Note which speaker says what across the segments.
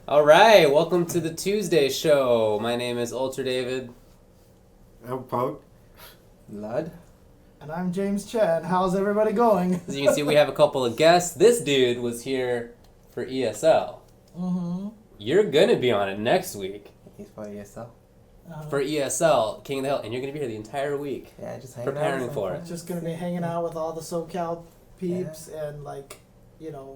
Speaker 1: All right, welcome to the Tuesday show. My name is Ultra David.
Speaker 2: I'm Punk.
Speaker 3: Lud.
Speaker 4: And I'm James Chen. How's everybody going?
Speaker 1: As you can see, we have a couple of guests. This dude was here for ESL.
Speaker 4: Mm-hmm.
Speaker 1: You're going to be on it next week.
Speaker 3: He's for ESL.
Speaker 1: For ESL, King of the Hill, and you're going to be here the entire week.
Speaker 3: Yeah, just
Speaker 1: preparing for it.
Speaker 4: Just going to be hanging out with all the SoCal peeps and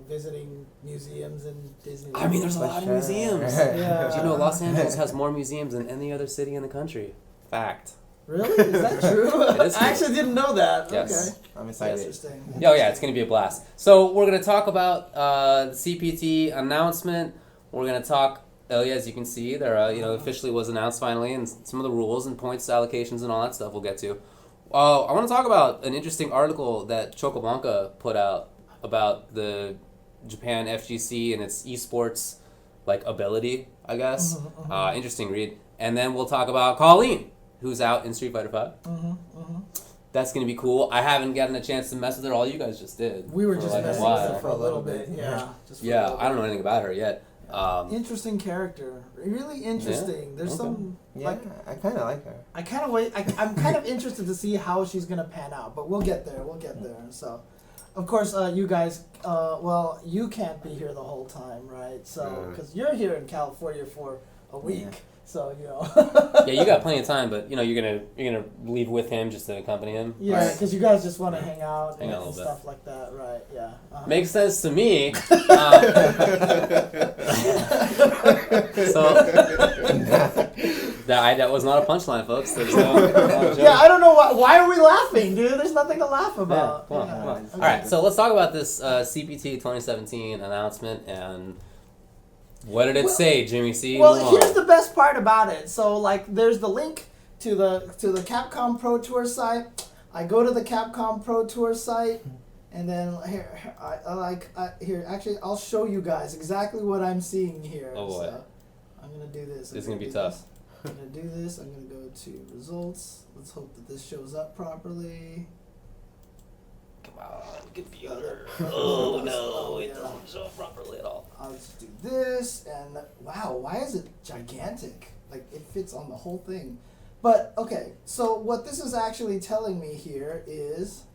Speaker 4: visiting museums and Disney.
Speaker 1: I mean, there's a lot of museums.
Speaker 4: Yeah.
Speaker 1: Do you know Los Angeles has more museums than any other city in the country? Fact.
Speaker 4: Really? Is that true?
Speaker 1: It is true.
Speaker 4: I actually didn't know that.
Speaker 1: Yes.
Speaker 4: Okay.
Speaker 3: I'm excited.
Speaker 4: Interesting.
Speaker 1: Oh yeah, it's going to be a blast. So we're going to talk about the CPT announcement. We're going to talk, as you can see, there officially was announced finally, and some of the rules and points allocations and all that stuff we'll get to. I want to talk about an interesting article that Chocoblanca put out about the Japan FGC and its eSports ability, I guess. Interesting read. And then we'll talk about Kolin, who's out in Street Fighter V. That's going to be cool. I haven't gotten a chance to mess with her. All you guys just did.
Speaker 4: We were just messing with her
Speaker 1: while.
Speaker 4: for a little bit. Yeah.
Speaker 1: I don't know anything about her yet.
Speaker 4: Interesting character. Really interesting. There's some
Speaker 3: I kind of like her.
Speaker 4: I'm kind of interested to see how she's gonna pan out, but we'll get there. So, of course, you guys, you can't be here the whole time, right? So, because you're here in California for a week, so
Speaker 1: Yeah, you got plenty of time, but you're gonna leave with him just to accompany him.
Speaker 4: Yeah, because you guys just want to hang out
Speaker 1: a
Speaker 4: and
Speaker 1: little
Speaker 4: stuff like that, right? Yeah.
Speaker 1: Makes sense to me. That was not a punchline, folks. There's no
Speaker 4: yeah, I don't know why are we laughing, dude? There's nothing to laugh about.
Speaker 1: Come on. All right, so let's talk about this CPT 2017 announcement and what did it say, Jimmy C?
Speaker 4: Well, here's the best part about it. So, there's the link to the Capcom Pro Tour site. I go to the Capcom Pro Tour site, and then here. Actually, I'll show you guys exactly what I'm seeing here.
Speaker 1: Oh boy.
Speaker 4: So, I'm gonna do this.
Speaker 1: It's gonna be tough.
Speaker 4: I'm gonna do this. I'm gonna go to results. Let's hope that this shows up properly.
Speaker 1: Come on, computer. Oh no, it doesn't show up properly at all.
Speaker 4: I'll just do this, and wow, why is it gigantic? It fits on the whole thing. But, okay, so what this is actually telling me here is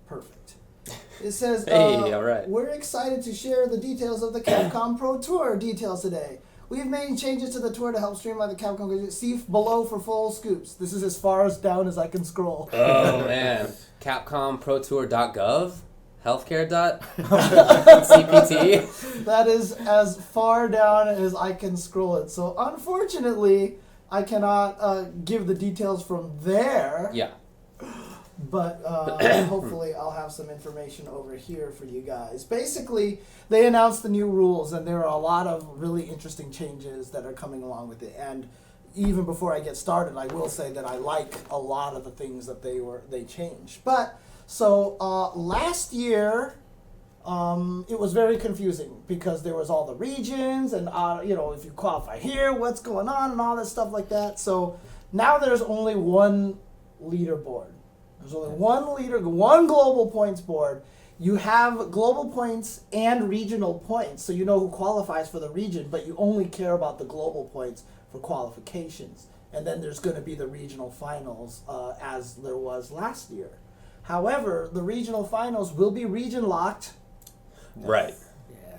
Speaker 4: perfect. It says,
Speaker 1: hey, all right.
Speaker 4: We're excited to share the details of the Capcom Pro Tour details today. We've made changes to the tour to help streamline the Capcom. See below for full scoops. This is as far down as I can scroll.
Speaker 1: Oh, man. CapcomProTour.gov? Healthcare.cpt?
Speaker 4: That is as far down as I can scroll it. So, unfortunately, I cannot give the details from there.
Speaker 1: Yeah.
Speaker 4: But hopefully I'll have some information over here for you guys. Basically, they announced the new rules, and there are a lot of really interesting changes that are coming along with it. And even before I get started, I will say that I like a lot of the things that they changed. But so last year, it was very confusing because there was all the regions and if you qualify here, what's going on and all that stuff like that. So now there's only one leaderboard. There's only one global points board. You have global points and regional points, so you know who qualifies for the region, but you only care about the global points for qualifications. And then there's going to be the regional finals, as there was last year. However, the regional finals will be region locked.
Speaker 1: Right.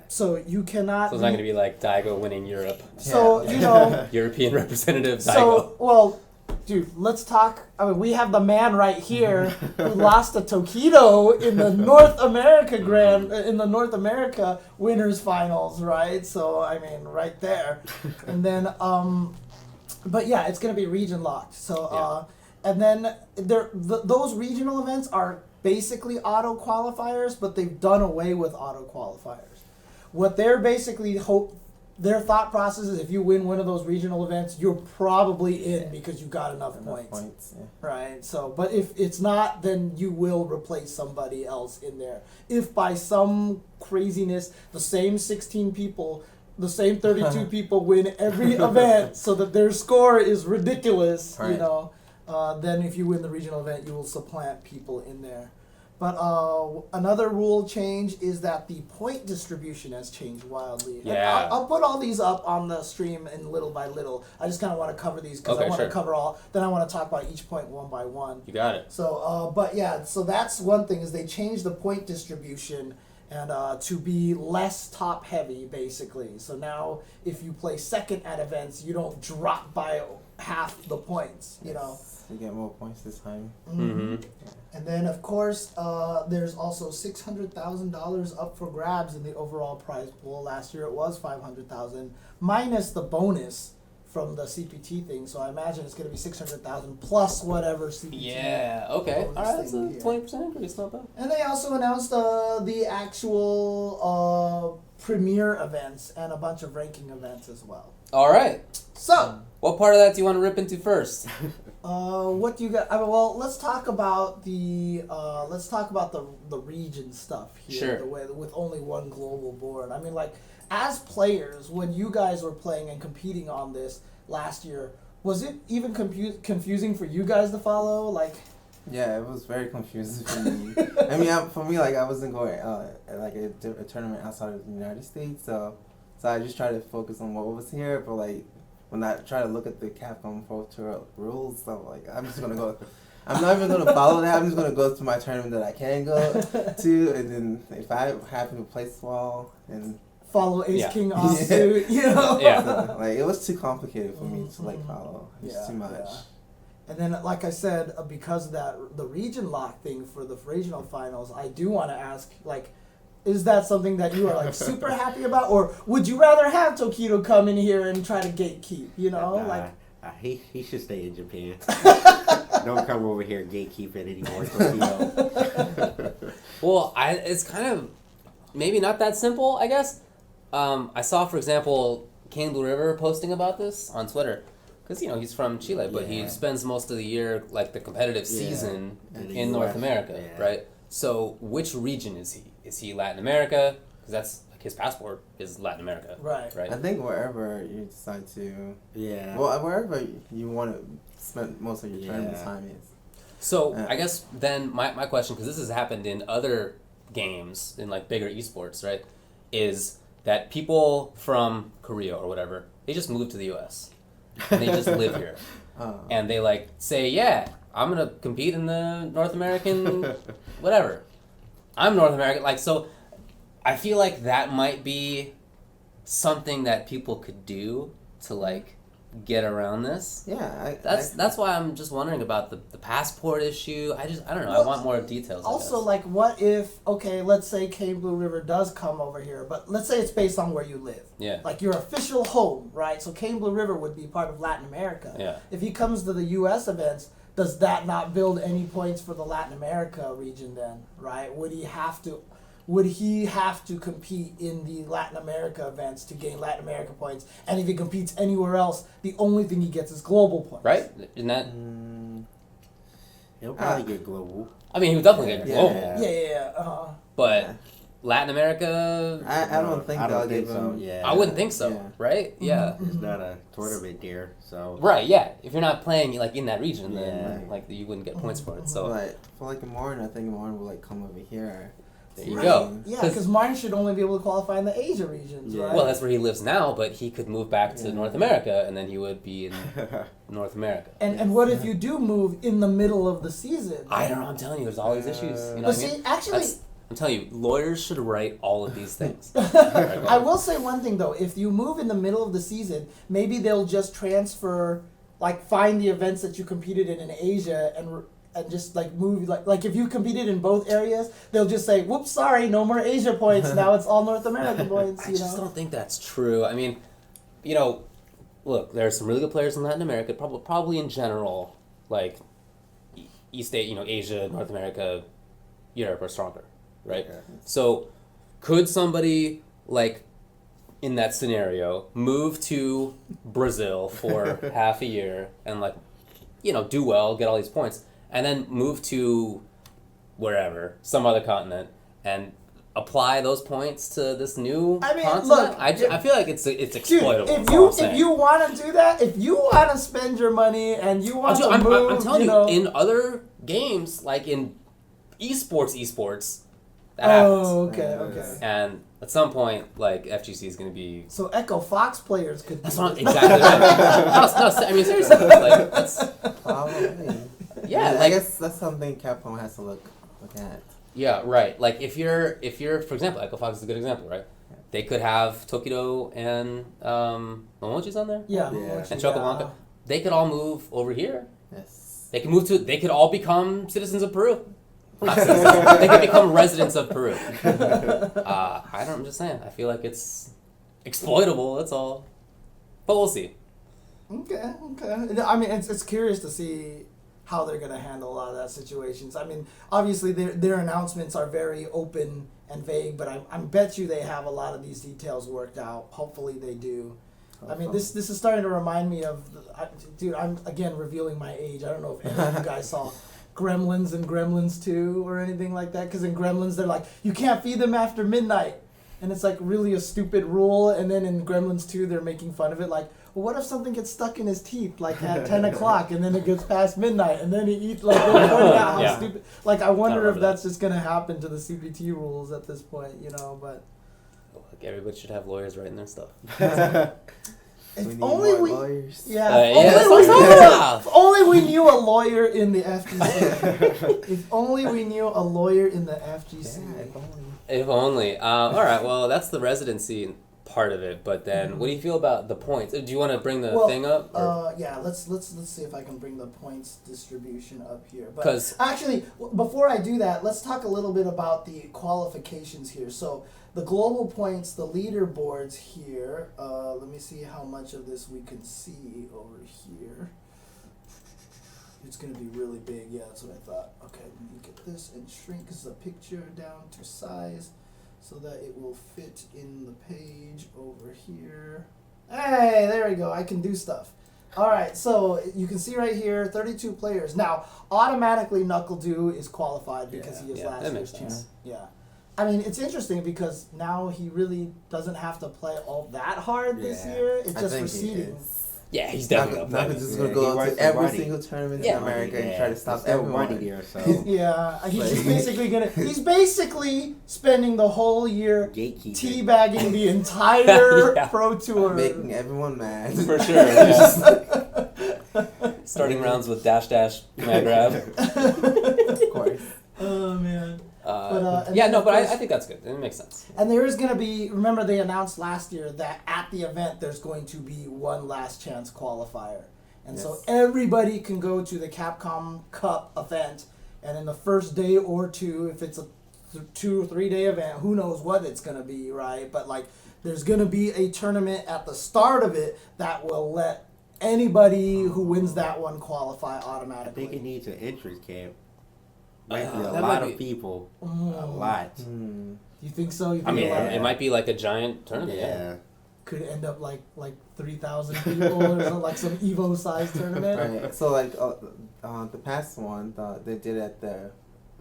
Speaker 4: So you cannot.
Speaker 1: So it's not going to be like Daigo winning Europe.
Speaker 4: So,
Speaker 1: European representative Daigo.
Speaker 4: So, well, dude, let's talk. I mean, we have the man right here who lost to Tokido in the North America winners finals, right? So, I mean, right there. And then, but yeah, it's going to be region locked. So, and then those regional events are basically auto qualifiers, but they've done away with auto qualifiers. What they're basically their thought process is if you win one of those regional events, you're probably in because you got enough points. Right? So, but if it's not, then you will replace somebody else in there. If by some craziness, the same 16 people, the same 32 people win every event so that their score is ridiculous, then if you win the regional event, you will supplant people in there. But another rule change is that the point distribution has changed wildly. And
Speaker 1: Yeah.
Speaker 4: I'll put all these up on the stream in little by little. I just kind of want to cover these because I
Speaker 1: Okay,
Speaker 4: want
Speaker 1: sure.
Speaker 4: to cover all. Then I want to talk about each point one by one.
Speaker 1: You got it.
Speaker 4: So, but yeah, so that's one thing is they changed the point distribution and to be less top heavy basically. So now if you play second at events, you don't drop by half the points. You know.
Speaker 3: You get more points this time.
Speaker 1: Mm-hmm.
Speaker 4: And then, of course, there's also $600,000 up for grabs in the overall prize pool. Last year it was $500,000 minus the bonus from the CPT thing. So I imagine it's going to be $600,000 plus whatever CPT.
Speaker 1: Yeah. Okay.
Speaker 4: bonus
Speaker 1: All right. That's a
Speaker 4: thing here.
Speaker 1: 20% increase. Not bad.
Speaker 4: And they also announced the actual premier events and a bunch of ranking events as well.
Speaker 1: All right.
Speaker 4: So.
Speaker 1: What part of that do you want to rip into first?
Speaker 4: What do you got? I mean, well, let's talk about the region stuff here.
Speaker 1: Sure.
Speaker 4: The way with only one global board. I mean, like as players, when you guys were playing and competing on this last year, was it even confusing for you guys to follow? Like,
Speaker 3: Yeah, it was very confusing for me. I mean, for me, like I wasn't going like a tournament outside of the United States, so I just tried to focus on what was here. But like when I try to look at the Capcom Pro Tour rules, so like I'm just gonna go. I'm not even gonna follow that. I'm just gonna go to my tournament that I can go to, and then if I happen to place well, and
Speaker 4: follow Ace
Speaker 1: Yeah.
Speaker 4: King offsuit, you know?
Speaker 1: Yeah.
Speaker 3: so, like it was too complicated for me to like follow. It's
Speaker 4: Yeah,
Speaker 3: too much.
Speaker 4: yeah. And then, like I said, because of that, the region lock thing for the regional finals, I do want to ask, like, is that something that you are like super happy about, or would you rather have Tokido come in here and try to gatekeep? You know, like
Speaker 2: he should stay in Japan. Don't come over here gatekeeping anymore, Tokyo.
Speaker 1: Well, it's kind of maybe not that simple, I guess. I saw, for example, King Blue River posting about this on Twitter. Because, he's from Chile, but he
Speaker 2: Yeah.
Speaker 1: spends most of the year, like, the competitive
Speaker 2: Yeah.
Speaker 1: season
Speaker 2: In the
Speaker 1: in North
Speaker 2: US,
Speaker 1: America,
Speaker 2: yeah.
Speaker 1: right? So, which region is he? Is he Latin America? Because that's, like, his passport is Latin America.
Speaker 4: Right.
Speaker 1: Right?
Speaker 3: I think wherever you decide to,
Speaker 2: Yeah.
Speaker 3: well, wherever you want to spend most of your
Speaker 2: Yeah.
Speaker 3: tournament time is.
Speaker 1: So,
Speaker 3: Yeah.
Speaker 1: I guess then my question, because this has happened in other games, in, like, bigger esports, right? Is that people from Korea or whatever, they just move to the U.S. and they just live here. And they like say, yeah, I'm gonna compete in the North American whatever. I'm North American, like, so I feel like that might be something that people could do to like get around this.
Speaker 3: Yeah,
Speaker 1: That's why I'm just wondering about the passport issue. I don't know. I
Speaker 4: Well,
Speaker 1: want more details. I
Speaker 4: also,
Speaker 1: guess.
Speaker 4: like, what if, okay, let's say Cane Blue River does come over here, but let's say it's based on where you live.
Speaker 1: Yeah.
Speaker 4: Like your official home, right? So Cane Blue River would be part of Latin America.
Speaker 1: Yeah.
Speaker 4: If he comes to the U.S. events, does that not build any points for the Latin America region then, right? Would he have to compete in the Latin America events to gain Latin America points? And if he competes anywhere else, the only thing he gets is global points.
Speaker 1: Right? Isn't that?
Speaker 2: He'll probably get global.
Speaker 1: I mean, he would definitely get
Speaker 3: Yeah.
Speaker 1: global.
Speaker 4: Yeah.
Speaker 1: But
Speaker 3: Yeah.
Speaker 1: Latin America,
Speaker 3: I don't think
Speaker 2: I
Speaker 3: they'll
Speaker 2: don't think
Speaker 3: give
Speaker 2: so.
Speaker 3: him.
Speaker 2: Yeah.
Speaker 1: I wouldn't think so.
Speaker 3: Yeah.
Speaker 1: Right? Yeah.
Speaker 2: It's not a tournament there, so.
Speaker 1: Right, yeah. If you're not playing like in that region, then
Speaker 2: Yeah.
Speaker 1: like you wouldn't get points for it.
Speaker 3: So
Speaker 1: So
Speaker 3: like for like Martin, I think Martin will like come over here.
Speaker 1: there you
Speaker 4: Right.
Speaker 1: go.
Speaker 4: Yeah,
Speaker 1: 'Cause-
Speaker 4: because Martin should only be able to qualify in the Asia regions,
Speaker 2: Yeah.
Speaker 4: right?
Speaker 1: well, that's where he lives now, but he could move back to
Speaker 3: Yeah.
Speaker 1: North America, and then he would be in North America.
Speaker 4: and what if you do move in the middle of the season?
Speaker 1: I don't know. I'm telling you, there's all these issues. You know
Speaker 4: But
Speaker 1: what I
Speaker 4: see,
Speaker 1: mean?
Speaker 4: actually,
Speaker 1: I'm telling you, lawyers should write all of these things.
Speaker 4: I will say one thing though: if you move in the middle of the season, maybe they'll just transfer, like, find the events that you competed in Asia and just like move like if you competed in both areas, they'll just say, "Whoops, sorry, no more Asia points. Now it's all North American points."
Speaker 1: I
Speaker 4: You
Speaker 1: just
Speaker 4: know.
Speaker 1: don't think that's true. I mean, look, there are some really good players in Latin America. Probably in general, like East Asia, North America, Europe are stronger, right?
Speaker 2: Yeah.
Speaker 1: So, could somebody like in that scenario move to Brazil for half a year and like do well, get all these points, and then move to wherever, some other continent, and apply those points to this new
Speaker 4: I mean,
Speaker 1: continent?
Speaker 4: look,
Speaker 1: I feel like it's
Speaker 4: Dude,
Speaker 1: exploitable.
Speaker 4: if
Speaker 1: that's all I'm
Speaker 4: if
Speaker 1: saying.
Speaker 4: you want to do that, if you want to spend your money and you want to move,
Speaker 1: I'm telling
Speaker 4: you know,
Speaker 1: in other games, like in eSports. That happens.
Speaker 4: Oh, okay.
Speaker 1: And at some point, like, FGC is going to be.
Speaker 4: So Echo Fox players could.
Speaker 1: That's not exactly right. No, I mean, seriously. Like, that's.
Speaker 3: Probably.
Speaker 1: Yeah,
Speaker 3: I
Speaker 1: like.
Speaker 3: guess that's something Capcom has to look at.
Speaker 1: Yeah, right. Like, if you're, for example, Echo Fox is a good example, right? They could have Tokido and Momochi's on there.
Speaker 4: Yeah.
Speaker 1: And Chocoblanca. They could all move over here.
Speaker 3: Yes.
Speaker 1: They could all become citizens of Peru. Not citizens. They could become residents of Peru. I'm just saying. I feel like it's exploitable. That's all. But we'll see.
Speaker 4: Okay. I mean, it's curious to see how they're going to handle a lot of that situations. I mean, obviously their announcements are very open and vague, but I bet you they have a lot of these details worked out. Hopefully they do. I mean, this is starting to remind me of, dude, I'm again revealing my age. I don't know if any of you guys saw Gremlins and Gremlins 2 or anything like that, because in Gremlins they're like, you can't feed them after midnight, and it's like really a stupid rule. And then in Gremlins 2 they're making fun of it, like, well, what if something gets stuck in his teeth like at 10 o'clock and then it gets past midnight and then he eats, like, they're pointing out how stupid. Like, I wonder if that's just gonna happen to the CPT rules at this point, but
Speaker 1: Like, everybody should have lawyers writing their stuff.
Speaker 4: if only we
Speaker 3: lawyers.
Speaker 4: if only we knew a lawyer in the FGC. If only we knew a lawyer in the FGC.
Speaker 3: Yeah,
Speaker 1: If only. All right. Well, that's the residency part of it. But then, what do you feel about the points? Do you want to bring the thing up?
Speaker 4: Yeah. Let's see if I can bring the points distribution up here. But
Speaker 1: 'Cause-
Speaker 4: actually, before I do that, let's talk a little bit about the qualifications here. So the global points, the leaderboards here. Let me see how much of this we can see over here. It's going to be really big. Yeah, that's what I thought. Okay, let me get this and shrink the picture down to size so that it will fit in the page over here. Hey, there we go. I can do stuff. All right, so you can see right here, 32 players. Now, automatically NuckleDo is qualified because he is last
Speaker 1: that
Speaker 4: year's
Speaker 1: makes sense.
Speaker 4: champ. Yeah. I mean, it's interesting because now he really doesn't have to play all that hard this year. It's just for seeding.
Speaker 1: Yeah, he's definitely
Speaker 3: Not
Speaker 1: gonna
Speaker 3: just
Speaker 1: play.
Speaker 3: gonna go
Speaker 2: he
Speaker 3: to
Speaker 2: wants
Speaker 3: every
Speaker 2: money.
Speaker 3: single tournament
Speaker 1: Yeah.
Speaker 3: in America and try to stop
Speaker 2: There's no
Speaker 3: everyone.
Speaker 2: money there, so
Speaker 4: Yeah, he's just basically he's basically spending the whole year
Speaker 2: gatekeeping.
Speaker 4: teabagging the entire
Speaker 1: Yeah.
Speaker 4: pro tour.
Speaker 3: Making everyone mad.
Speaker 1: For sure. Yeah. Starting rounds with dash command grab.
Speaker 3: Of course.
Speaker 4: Oh man.
Speaker 1: But
Speaker 4: and then, of course-
Speaker 1: I think that's good. It makes sense.
Speaker 4: And there is going to be, remember they announced last year that at the event there's going to be one last chance qualifier. And so
Speaker 3: Yes.
Speaker 4: everybody can go to the Capcom Cup event, and in the first day or two, if it's a 2 or 3 day event, who knows what it's going to be, right? But like there's going to be a tournament at the start of it that will let anybody who wins that one qualify
Speaker 2: I
Speaker 4: automatically.
Speaker 2: think it needs an entrance camp. Might be a
Speaker 1: that
Speaker 2: lot
Speaker 1: might
Speaker 2: of
Speaker 1: be-
Speaker 2: people. A
Speaker 4: Mm.
Speaker 2: lot.
Speaker 4: You think so? You think
Speaker 1: I mean,
Speaker 4: a lot-
Speaker 1: it might be like a giant tournament.
Speaker 2: Yeah.
Speaker 4: could end up like 3,000 people or something, like some Evo size tournament.
Speaker 3: Right. So like the past one, they did at the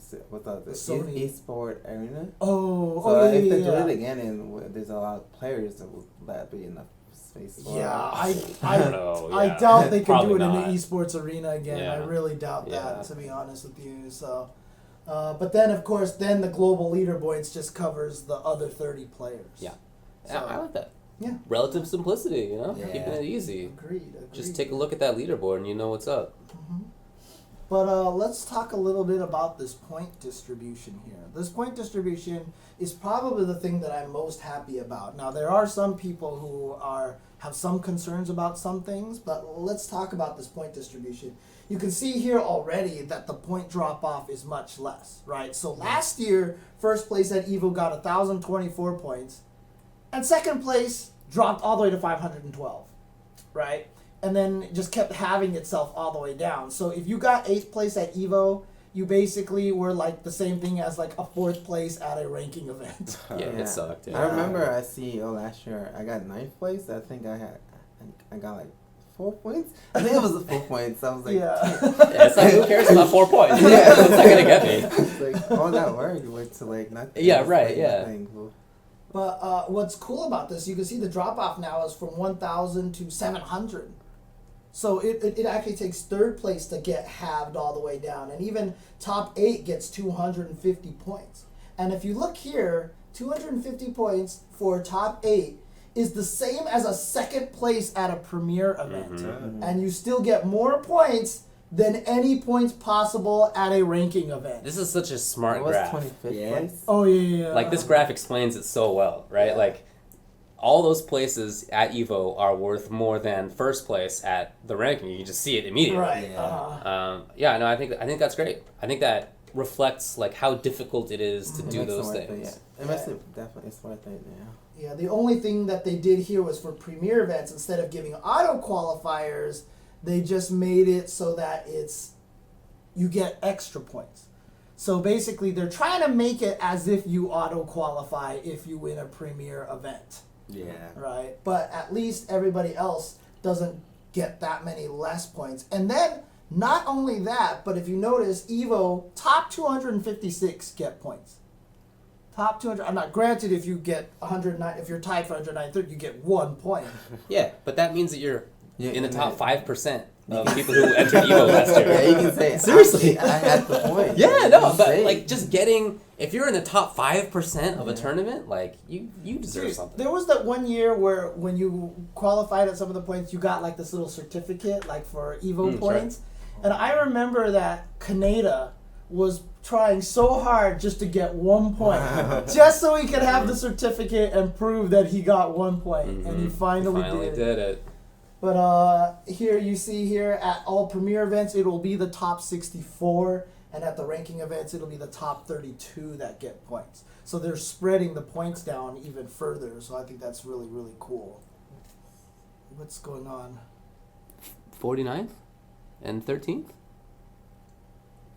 Speaker 4: Sony.
Speaker 3: eSport arena.
Speaker 4: Oh,
Speaker 3: So
Speaker 4: yeah,
Speaker 3: if they
Speaker 4: yeah.
Speaker 3: do it again and there's a lot of players, will that be enough space? For
Speaker 4: Yeah,
Speaker 1: I don't know.
Speaker 4: I
Speaker 1: yeah.
Speaker 4: doubt they can
Speaker 1: Probably
Speaker 4: do it
Speaker 1: not.
Speaker 4: in the esports arena again.
Speaker 1: Yeah.
Speaker 4: I really doubt
Speaker 1: Yeah.
Speaker 4: that, to be honest with you. So, but then of course, then the global leaderboards just covers the other 30 players.
Speaker 1: Yeah.
Speaker 4: So,
Speaker 1: Yeah, I like that.
Speaker 4: Yeah.
Speaker 1: Relative simplicity,
Speaker 3: Yeah.
Speaker 1: keeping it easy.
Speaker 4: Agreed.
Speaker 1: Just take a look at that leaderboard and you know what's up.
Speaker 4: But let's talk a little bit about this point distribution here. This point distribution is probably the thing that I'm most happy about. Now, there are some people who have some concerns about some things, but let's talk about this point distribution. You can see here already that the point drop-off is much less, right? So last year, first place at EVO got 1,024 points, and second place dropped all the way to 512, right? And then just kept having itself all the way down. So if you got 8th place at EVO, you basically were like the same thing as like a 4th place at a ranking event.
Speaker 1: Yeah, it sucked. Yeah.
Speaker 3: I remember at CEO last year, I got 9th place. I think I got like 4 points. I think it was 4 points. I was like,
Speaker 4: Yeah.
Speaker 1: Yeah, it's like, who cares about 4 points?
Speaker 3: Yeah.
Speaker 1: It's not going to get me.
Speaker 3: It's like all that work went to like nothing.
Speaker 1: Yeah,
Speaker 3: It's
Speaker 1: right,
Speaker 3: like
Speaker 1: yeah.
Speaker 3: nothing.
Speaker 4: But what's cool about this, you can see the drop off now is from 1,000 to 700. So it actually takes third place to get halved all the way down. And even top 8 gets 250 points. And if you look here, 250 points for top 8 is the same as a second place at a premier event.
Speaker 1: Mm-hmm.
Speaker 4: And you still get more points than any points possible at a ranking event.
Speaker 1: This is such a smart
Speaker 3: It was
Speaker 1: graph.
Speaker 3: 25th
Speaker 2: Yeah.
Speaker 3: place.
Speaker 4: Oh, yeah.
Speaker 1: Like, this graph explains it so well, right?
Speaker 4: Yeah.
Speaker 1: Like, all those places at Evo are worth more than first place at the ranking. You can just see it immediately.
Speaker 4: Right.
Speaker 2: Yeah.
Speaker 1: No, I think that's great. I think that reflects like how difficult it is to
Speaker 3: It
Speaker 1: do
Speaker 3: makes it
Speaker 1: those
Speaker 3: worth it,
Speaker 1: things.
Speaker 3: yeah. It makes it definitely it's worth it, yeah.
Speaker 4: Yeah, the only thing that they did here was for premier events, instead of giving auto qualifiers, they just made it so that you get extra points. So basically, they're trying to make it as if you auto qualify if you win a premier event,
Speaker 2: Yeah.
Speaker 4: right? But at least everybody else doesn't get that many less points. And then not only that, but if you notice, Evo top 256 get points. Top 200. I'm not granted if you get 109. If you're tied for 193rd, you get 1 point.
Speaker 1: Yeah, but that means that you're
Speaker 3: Yeah,
Speaker 1: in the
Speaker 3: and
Speaker 1: top
Speaker 3: then-
Speaker 1: 5% of people who entered Evo last year.
Speaker 3: Yeah, you can say
Speaker 1: Seriously.
Speaker 3: I had the point.
Speaker 1: Yeah,
Speaker 3: You
Speaker 1: no,
Speaker 3: can
Speaker 1: but
Speaker 3: say.
Speaker 1: like just getting if you're in the top 5% of a tournament, like you deserve
Speaker 4: Dude,
Speaker 1: something.
Speaker 4: there was that one year where when you qualified at some of the points, you got like this little certificate, like for Evo
Speaker 1: That's
Speaker 4: points. And I remember that Kaneda was trying so hard just to get 1 point, just so he could have the certificate and prove that he got 1 point, and he
Speaker 1: Mhm.
Speaker 4: finally,
Speaker 1: did it.
Speaker 4: But here you see here at all premier events, it will be the top 64, and at the ranking events, it'll be the top 32 that get points. So they're spreading the points down even further. So I think that's really, really cool. What's going on?
Speaker 1: 49th and 13th?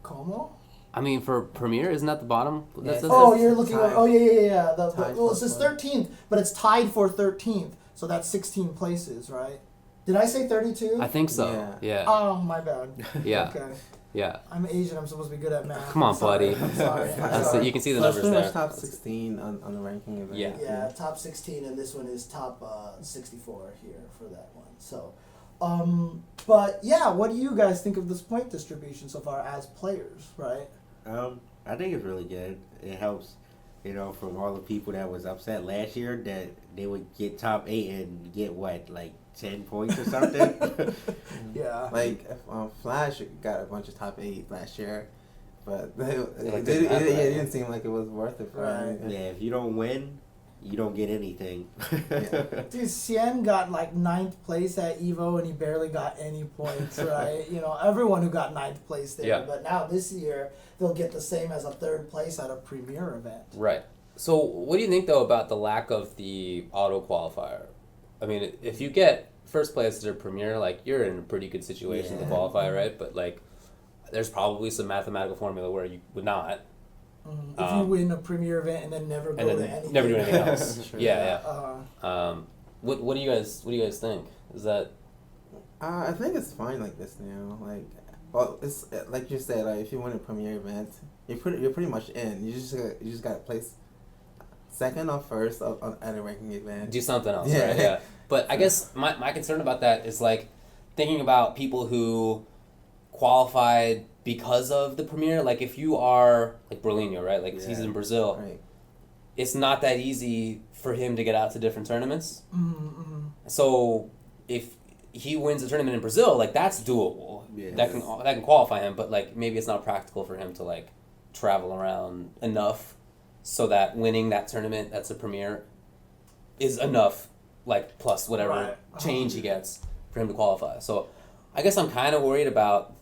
Speaker 4: Como?
Speaker 1: I mean, for Premier, isn't that the bottom? That's,
Speaker 4: Oh, you're looking.
Speaker 3: tied.
Speaker 4: Oh, yeah.
Speaker 3: Tied
Speaker 4: Well, it
Speaker 3: for
Speaker 4: says
Speaker 3: what?
Speaker 4: 13th, but it's tied for 13th. So that's 16 places, right? Did I say 32?
Speaker 1: I think so.
Speaker 3: Yeah.
Speaker 1: Yeah.
Speaker 4: Oh, my bad.
Speaker 1: Yeah.
Speaker 4: Okay.
Speaker 1: Yeah.
Speaker 4: I'm Asian. I'm supposed to be good at math.
Speaker 1: Come on,
Speaker 4: I'm sorry.
Speaker 1: buddy.
Speaker 4: I'm sorry.
Speaker 1: That's it. You can see the
Speaker 3: So it's
Speaker 1: numbers
Speaker 3: pretty much
Speaker 1: there.
Speaker 3: top 16 on the ranking event.
Speaker 1: Yeah.
Speaker 4: Yeah, top 16, and this one is top 64 here for that one. So, but yeah, what do you guys think of this point distribution so far as players, right?
Speaker 2: I think it's really good. It helps, from all the people that was upset last year that they would get top 8 and get like 10 points or something.
Speaker 4: Yeah.
Speaker 3: Like Flash got a bunch of top 8 last year, but it
Speaker 1: didn't matter, right?
Speaker 3: didn't seem like it was worth it for
Speaker 4: Right.
Speaker 3: him.
Speaker 2: Yeah, if you don't win, you don't get anything.
Speaker 4: Dude, Cien got like 9th place at Evo and he barely got any points, right? Everyone who got 9th place there.
Speaker 1: Yeah.
Speaker 4: But now this year, they'll get the same as a 3rd place at a premier event.
Speaker 1: Right. So, what do you think though about the lack of the auto qualifier? I mean, if you get first place at a premier, like you're in a pretty good situation to
Speaker 2: Yeah.
Speaker 1: qualify, right? But like, there's probably some mathematical formula where you would not,
Speaker 4: If you win a premier event and then never go
Speaker 1: and
Speaker 4: to
Speaker 1: then
Speaker 4: anything.
Speaker 1: never do anything else.
Speaker 3: Sure.
Speaker 1: Yeah.
Speaker 4: Uh,
Speaker 1: What do you guys think? Is that
Speaker 3: I think it's fine like this now. Well, it's like you said. Like if you win a premier event, you're pretty much in. You just got to place second or first at a ranking event.
Speaker 1: do something else,
Speaker 3: Yeah.
Speaker 1: right? Yeah. But I guess my concern about that is like thinking about people who qualified because of the premier. Like if you are like Berlinho, right? Like he's
Speaker 2: Yeah.
Speaker 1: in Brazil.
Speaker 3: Right.
Speaker 1: It's not that easy for him to get out to different tournaments.
Speaker 4: mm-hmm.
Speaker 1: So if he wins a tournament in Brazil, like that's doable.
Speaker 2: Yeah.
Speaker 1: That can qualify him, but like maybe it's not practical for him to like travel around enough so that winning that tournament that's a premier is enough, like plus whatever
Speaker 4: Right.
Speaker 1: change he gets for him to qualify. So I guess I'm kind of worried about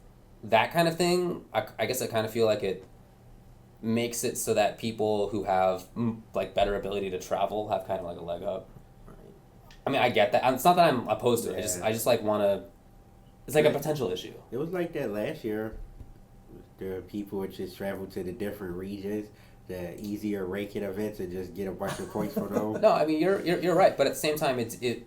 Speaker 1: that kind of thing. I guess I kind of feel like it makes it so that people who have like better ability to travel have kind of like a leg up. I mean, I get that. It's not that I'm opposed to it.
Speaker 2: Yeah.
Speaker 1: I just like want to. It's like a potential issue.
Speaker 2: It was like that last year. The people would just travel to the different regions, the easier ranking events, and just get a bunch of points for them.
Speaker 1: No, I mean you're right, but at the same time, it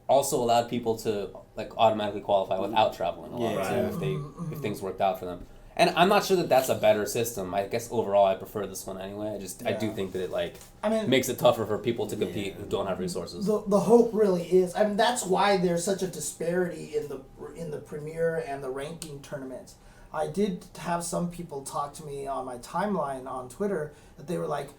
Speaker 1: also allowed people to like automatically qualify without traveling a lot
Speaker 2: Yeah.
Speaker 1: too, if things worked out for them. And I'm not sure that that's a better system. I guess overall I prefer this one anyway. I do
Speaker 4: Yeah.
Speaker 1: think that it
Speaker 4: I mean,
Speaker 1: makes it tougher for people to compete
Speaker 2: Yeah.
Speaker 1: who don't have resources.
Speaker 4: the hope really is. I mean, that's why there's such a disparity in the premier and the ranking tournaments. I did have some people talk to me on my timeline on Twitter that they were like,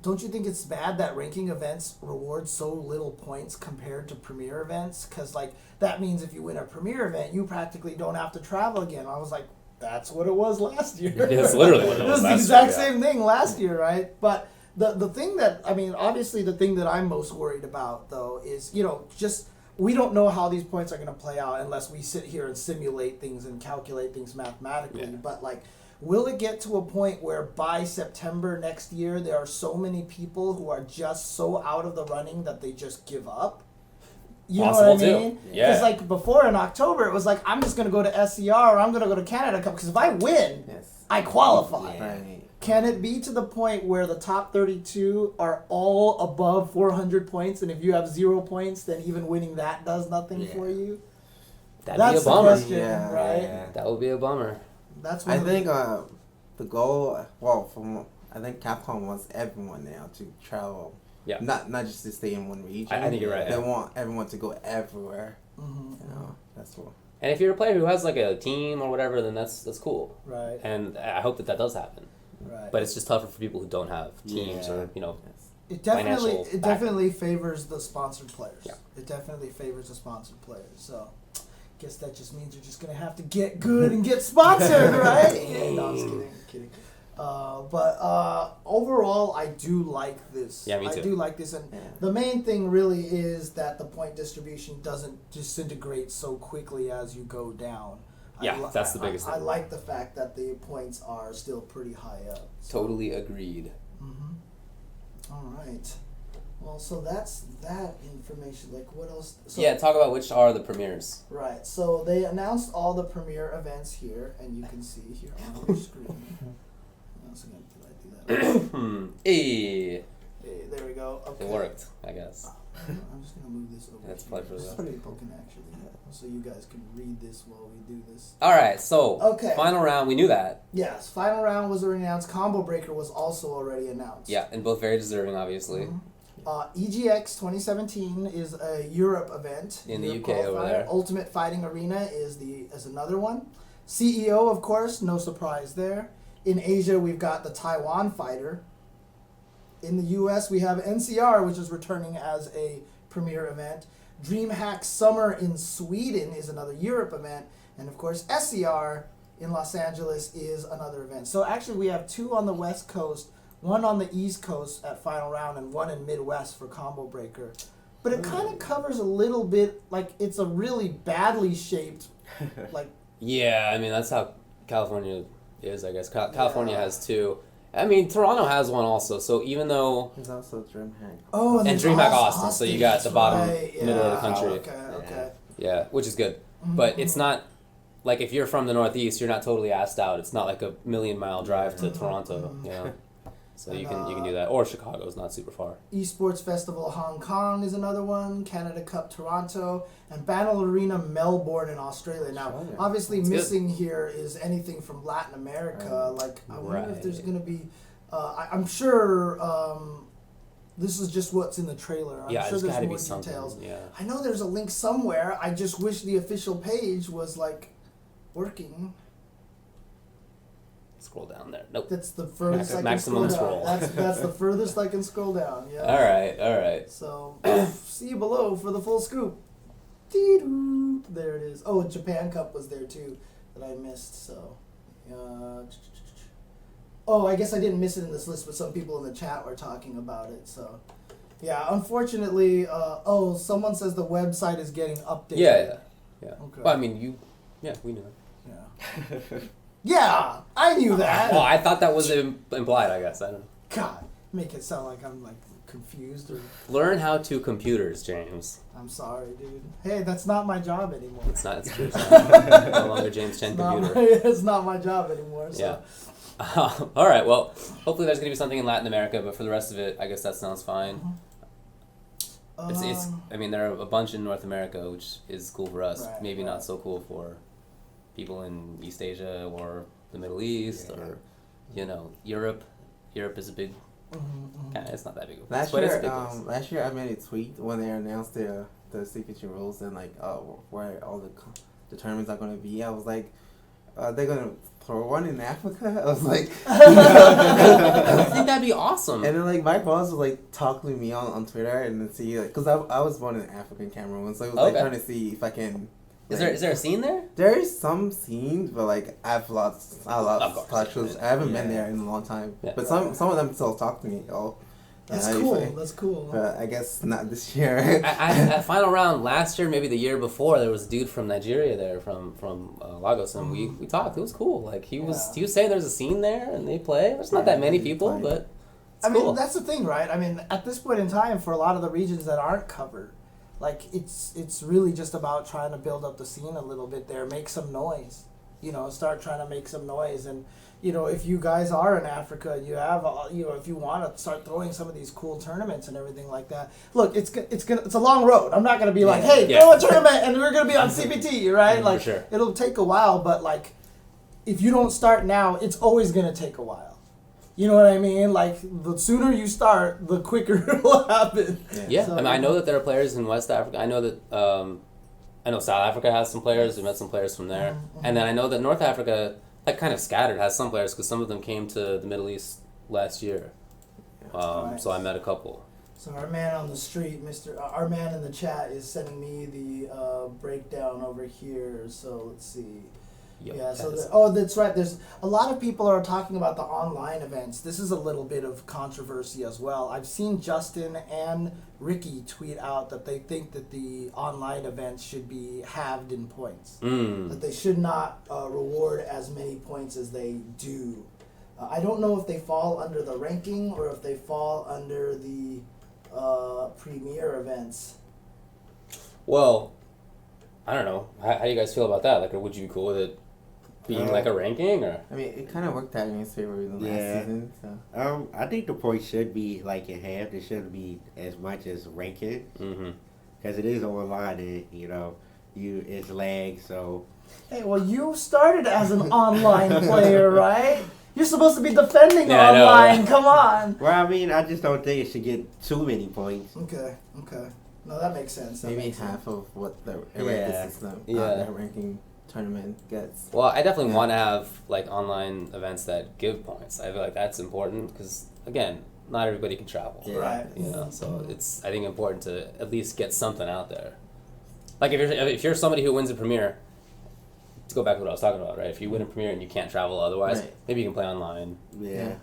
Speaker 4: "Don't you think it's bad that ranking events reward so little points compared to premier events? Because like that means if you win a premier event, you practically don't have to travel again." I was like, "That's what it was last year."
Speaker 1: It's literally what it was
Speaker 4: the
Speaker 1: last
Speaker 4: exact
Speaker 1: year, yeah.
Speaker 4: same thing last year, right? But the thing that, I mean, obviously the thing that I'm most worried about though is, just we don't know how these points are going to play out unless we sit here and simulate things and calculate things mathematically.
Speaker 1: Yeah.
Speaker 4: But like, will it get to a point where by September next year there are so many people who are just so out of the running that they just give up? You know
Speaker 1: Possible
Speaker 4: what I
Speaker 1: too.
Speaker 4: mean?
Speaker 1: Yeah.
Speaker 4: Because like before in October it was like, I'm just going to go to SCR or I'm going to go to Canada Cup because if I win,
Speaker 3: Yes.
Speaker 4: I qualify.
Speaker 2: Yeah.
Speaker 3: Right.
Speaker 4: Can it be to the point where the top 32 are all above 400 points, and if you have 0 points, then even winning that does nothing
Speaker 2: Yeah.
Speaker 4: for you?
Speaker 1: That'd
Speaker 4: That's
Speaker 1: be a
Speaker 4: the
Speaker 1: bummer.
Speaker 4: question,
Speaker 3: Yeah,
Speaker 4: right?
Speaker 2: yeah.
Speaker 1: That would be a bummer.
Speaker 4: That's
Speaker 3: I
Speaker 4: what
Speaker 3: think the goal, I think Capcom wants everyone now to travel.
Speaker 1: Yeah.
Speaker 3: Not just to stay in one region.
Speaker 1: I think you're right,
Speaker 3: They
Speaker 1: yeah.
Speaker 3: want everyone to go everywhere.
Speaker 4: Mhm,
Speaker 3: You know, that's what.
Speaker 1: And if you're a player who has like a team or whatever, then that's cool.
Speaker 4: right,
Speaker 1: And I hope that does happen.
Speaker 4: right.
Speaker 1: But it's just tougher for people who don't have teams
Speaker 2: Yeah.
Speaker 1: or
Speaker 3: Yes.
Speaker 4: It
Speaker 1: financial
Speaker 4: definitely favors the sponsored players.
Speaker 1: Yeah.
Speaker 4: It definitely favors the sponsored players. So, guess that just means you're just gonna have to get good and get sponsored, right? No, I'm just kidding. I'm kidding. But overall, I do like this.
Speaker 1: Yeah, me
Speaker 4: I
Speaker 1: too.
Speaker 4: do like this, and
Speaker 3: Yeah.
Speaker 4: the main thing really is that the point distribution doesn't disintegrate so quickly as you go down.
Speaker 1: Yeah, that's the biggest
Speaker 4: I
Speaker 1: thing.
Speaker 4: like the fact that the points are still pretty high up.
Speaker 1: Totally agreed.
Speaker 4: All right. Well, so that's that information. Like, what else? So,
Speaker 1: Yeah, talk about which are the premieres.
Speaker 4: Right. So they announced all the premiere events here, and you can see here on your screen. What else again did I do that?
Speaker 1: Hey,
Speaker 4: Hey, there we go. Okay.
Speaker 1: it worked, I guess.
Speaker 4: I'm just gonna move this over.
Speaker 1: That's
Speaker 4: here,
Speaker 1: probably for
Speaker 4: just
Speaker 1: the-
Speaker 4: so people can actually, so you guys can read this while we do this.
Speaker 1: All right, so
Speaker 4: Okay.
Speaker 1: final round. We knew that.
Speaker 4: Yes, final round was already announced. Combo Breaker was also already announced.
Speaker 1: Yeah, and both very deserving, obviously.
Speaker 4: EGX 2017 is a Europe event
Speaker 1: In the
Speaker 4: Europe
Speaker 1: UK over
Speaker 4: qualifier.
Speaker 1: there.
Speaker 4: Ultimate Fighting Arena is another one. CEO, of course, no surprise there. In Asia, we've got the Taiwan Fighter. In the US, we have NCR, which is returning as a premier event. DreamHack Summer in Sweden is another Europe event, and of course, SCR in Los Angeles is another event. So actually, we have two on the West Coast, one on the East Coast at final round, and one in Midwest for Combo Breaker. But it kind of covers a little bit, like it's a really badly shaped, like
Speaker 1: Yeah, I mean that's how California is, I guess. California
Speaker 4: Yeah.
Speaker 1: has two. I mean, Toronto has one also. So even though
Speaker 3: There's also DreamHack.
Speaker 4: and
Speaker 1: And
Speaker 4: there's
Speaker 1: DreamHack Austin, so you got
Speaker 4: that's
Speaker 1: the bottom
Speaker 4: right,
Speaker 1: middle of the
Speaker 4: yeah,
Speaker 1: country.
Speaker 4: Okay.
Speaker 1: yeah, which is good. But it's not like if you're from the Northeast, you're not totally assed out. It's not like a 1,000,000-mile drive to Toronto, you know. So you can do that, or Chicago's not super far.
Speaker 4: Esports Festival Hong Kong is another one. Canada Cup Toronto and Battle Arena Melbourne in Australia. Now,
Speaker 3: Australia.
Speaker 4: obviously
Speaker 1: That's good.
Speaker 4: missing here is anything from Latin America. Like I wonder if there's
Speaker 1: Right.
Speaker 4: going to be. I'm sure this is just what's in the trailer. I'm
Speaker 1: Yeah,
Speaker 4: sure
Speaker 1: there's
Speaker 4: there's
Speaker 1: got to
Speaker 4: more
Speaker 1: be something.
Speaker 4: details.
Speaker 1: Yeah.
Speaker 4: I know there's a link somewhere. I just wish the official page was like working.
Speaker 1: Scroll down there. Nope.
Speaker 4: That's the furthest I can
Speaker 1: Maximum
Speaker 4: scroll down.
Speaker 1: scroll.
Speaker 4: That's the furthest I can scroll down. Yeah.
Speaker 1: All right.
Speaker 4: So see you below for the full scoop. Dee-doo. There it is. Oh, Japan Cup was there too that I missed. So, oh, I guess I didn't miss it in this list, but some people in the chat were talking about it. So, yeah, unfortunately, someone says the website is getting updated.
Speaker 1: Yeah.
Speaker 4: Okay.
Speaker 1: Well, I mean, we knew that.
Speaker 4: Yeah. Yeah, I knew that.
Speaker 1: Well, I thought that was implied. I guess I don't know.
Speaker 4: God, make it sound like I'm like confused or.
Speaker 1: Learn how to computers, James.
Speaker 4: I'm sorry, dude. Hey, that's not my job anymore.
Speaker 1: It's not. It's true. It's not. No longer James Chen computer.
Speaker 4: It's not my job anymore. So.
Speaker 1: Yeah. All right. Well, hopefully there's gonna be something in Latin America, but for the rest of it, I guess that sounds fine. It's. I mean, there are a bunch in North America, which is cool for us.
Speaker 4: Right,
Speaker 1: Maybe
Speaker 4: right.
Speaker 1: not so cool for people in East Asia or the Middle East or, Europe. Europe is a big. It's not that big.
Speaker 3: Last
Speaker 1: but it's a
Speaker 3: year,
Speaker 1: big place.
Speaker 3: last year I made a tweet when they announced the CPT rules and where all the tournaments are going to be. I was like, they're going to throw one in Africa. I was like,
Speaker 1: I think that'd be awesome.
Speaker 3: And then my boss was like talking to me on Twitter and then see because I was born in Africa in Cameroon, so it was trying to see if I can.
Speaker 1: Is there a scene there?
Speaker 3: There is some scenes, but I've lost touch with. I haven't been there in a long time.
Speaker 1: Yeah.
Speaker 3: But some of them still talk to me.
Speaker 4: That's cool. That's cool.
Speaker 3: But I guess not this year.
Speaker 1: At final round last year, maybe the year before, there was a dude from Nigeria there, from Lagos, and we talked. It was cool. He was saying there's a scene there and they play. There's not that many people, but it's cool.
Speaker 4: I mean, that's the thing, right? I mean, at this point in time, for a lot of the regions that aren't covered, it's really just about trying to build up the scene a little bit there, make some noise, start trying to make some noise. And, if you guys are in Africa, you have, if you want to start throwing some of these cool tournaments and everything like that. Look, it's a long road. I'm not going to be like, hey, throw a tournament and we're going to be on CPT, right?
Speaker 1: For sure.
Speaker 4: It'll take a while, but if you don't start now, it's always going to take a while. You know what I mean? The sooner you start, the quicker it will happen.
Speaker 1: Yeah. So, I know that there are players in West Africa. I know that South Africa has some players. We met some players from there. And then I know that North Africa, kind of scattered, has some players because some of them came to the Middle East last year. So I met a couple.
Speaker 4: So our man on the street, our man in the chat is sending me the breakdown over here. So let's see.
Speaker 1: Yep,
Speaker 4: that's right. There's a lot of people are talking about the online events. This is a little bit of controversy as well. I've seen Justin and Ricky tweet out that they think that the online events should be halved in points. That they should not reward as many points as they do. I don't know if they fall under the ranking or if they fall under the premier events.
Speaker 1: Well, I don't know. How do you guys feel about that? Would you be cool with it being a ranking, or?
Speaker 3: I mean, it kind of worked out in his favor in the last season. So.
Speaker 2: I think the points should be in half. It shouldn't be as much as ranking, because it is online, and it's lag. So.
Speaker 4: Hey, well, you started as an online player, right? You're supposed to be defending online. Come on.
Speaker 2: Well, I mean, I just don't think it should get too many points.
Speaker 4: Okay. No, that makes sense.
Speaker 3: Maybe half of what the system, the ranking tournament gets.
Speaker 1: Well, I definitely want to have online events that give points. I feel like that's important because, again, not everybody can travel.
Speaker 2: Yeah.
Speaker 4: Right.
Speaker 1: So it's, I think, important to at least get something out there. If you're somebody who wins a Premier, to go back to what I was talking about, right? If you win a Premier and you can't travel otherwise, maybe you can play online.
Speaker 2: Yeah.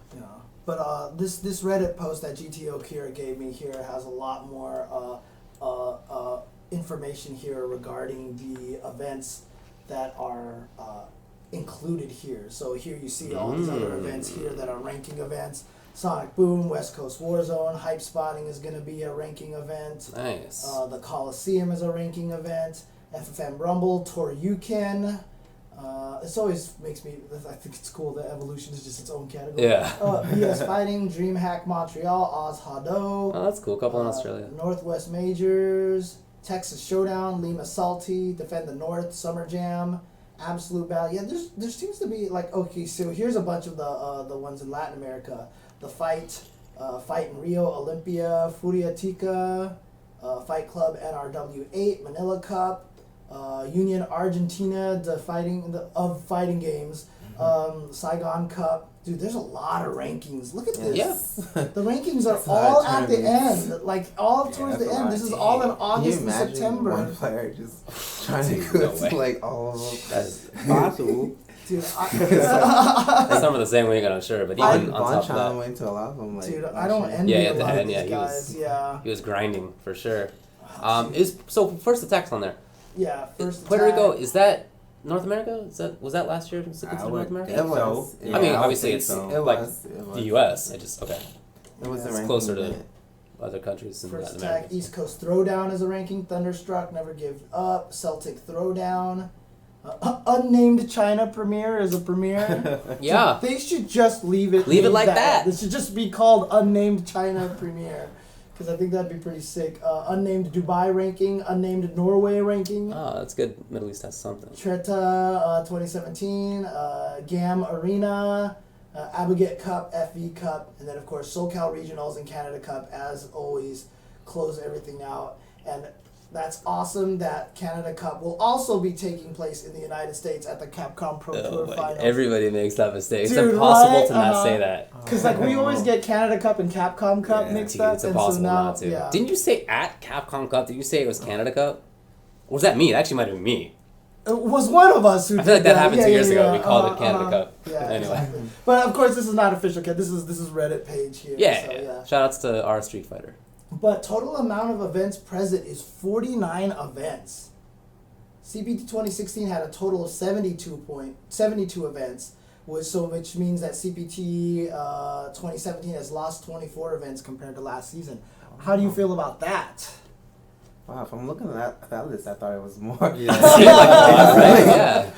Speaker 4: But this Reddit post that GTO Kira gave me here has a lot more information here regarding the events that are included here. So here you see all these other events here that are ranking events. Sonic Boom, West Coast Warzone, Hype Spotting is going to be a ranking event.
Speaker 1: Nice.
Speaker 4: The Coliseum is a ranking event. FFM Rumble, Toryuken. This always makes me, I think it's cool that Evolution is just its own category.
Speaker 1: Yeah.
Speaker 4: BS Fighting, DreamHack Montreal, Oz Hado.
Speaker 1: Oh, that's cool. A couple in Australia.
Speaker 4: Northwest Majors, Texas Showdown, Lima Salty, Defend the North, Summer Jam, Absolute Battle. Yeah, there seems to be so here's a bunch of the ones in Latin America. The Fight in Rio, Olympia, Furiatica, Fight Club NRW 8, Manila Cup, Union Argentina, the fighting games, Saigon Cup. Dude, there's a lot of rankings. Look at this.
Speaker 1: Yeah.
Speaker 4: The rankings are all at the end, all towards the end. This is all in August and September.
Speaker 3: One player just trying to go to all of them.
Speaker 1: That's
Speaker 2: possible.
Speaker 4: Dude,
Speaker 1: some of the same weekend, I'm sure, but even on top of that,
Speaker 3: went to a lot of them.
Speaker 4: Dude, I don't envy a lot of these guys.
Speaker 1: He was grinding for sure. So first attack's on there.
Speaker 4: Yeah, first
Speaker 1: Puerto Rico, is that North America? Was that last year? Was it considered North America?
Speaker 3: It was.
Speaker 1: I mean, obviously it's
Speaker 3: the
Speaker 1: U.S.
Speaker 3: It was
Speaker 1: it's closer to other countries in
Speaker 4: First
Speaker 1: Latin America.
Speaker 4: Attack, East Coast Throwdown is a ranking. Thunderstruck, Never Give Up. Celtic Throwdown. Unnamed China Premier is a premiere.
Speaker 1: Yeah.
Speaker 4: They should just leave it
Speaker 1: like that.
Speaker 4: This should just be called Unnamed China Premier. Because I think that'd be pretty sick. Unnamed Dubai ranking, unnamed Norway ranking.
Speaker 1: Oh, that's good. Middle East has something.
Speaker 4: Treta 2017, GAM Arena, Abigail Cup, FV Cup, and then of course SoCal Regionals and Canada Cup, as always, close everything out. And that's awesome that Canada Cup will also be taking place in the United States at the Capcom Pro Tour Finals.
Speaker 1: Everybody makes that mistake.
Speaker 4: Dude,
Speaker 1: it's impossible
Speaker 4: right?
Speaker 1: to not say that.
Speaker 4: Because like we always get Canada Cup and Capcom Cup mixed up,
Speaker 1: It's
Speaker 4: and
Speaker 1: impossible
Speaker 4: so now,
Speaker 1: not to.
Speaker 4: yeah.
Speaker 1: Didn't you say at Capcom Cup? Did you say it was Canada Cup? Or was that me? It actually might have been me.
Speaker 4: It was one of us who
Speaker 1: I feel like
Speaker 4: did
Speaker 1: that happened 2 years ago. We called it
Speaker 4: Uh-huh,
Speaker 1: Canada
Speaker 4: uh-huh.
Speaker 1: Cup.
Speaker 4: Yeah,
Speaker 1: Anyway.
Speaker 4: exactly. But of course, this is not official. This is Reddit page here.
Speaker 1: Yeah,
Speaker 4: so,
Speaker 1: yeah. Shout outs to our Street Fighter.
Speaker 4: But total amount of events present is 49 events. CPT 2016 had a total of 72 events, which means that CPT 2017 has lost 24 events compared to last season. How do you feel about that?
Speaker 3: Wow, if I'm looking at that list, I thought it was more.
Speaker 2: Yeah.
Speaker 1: Seemed like a lot, right? Yeah.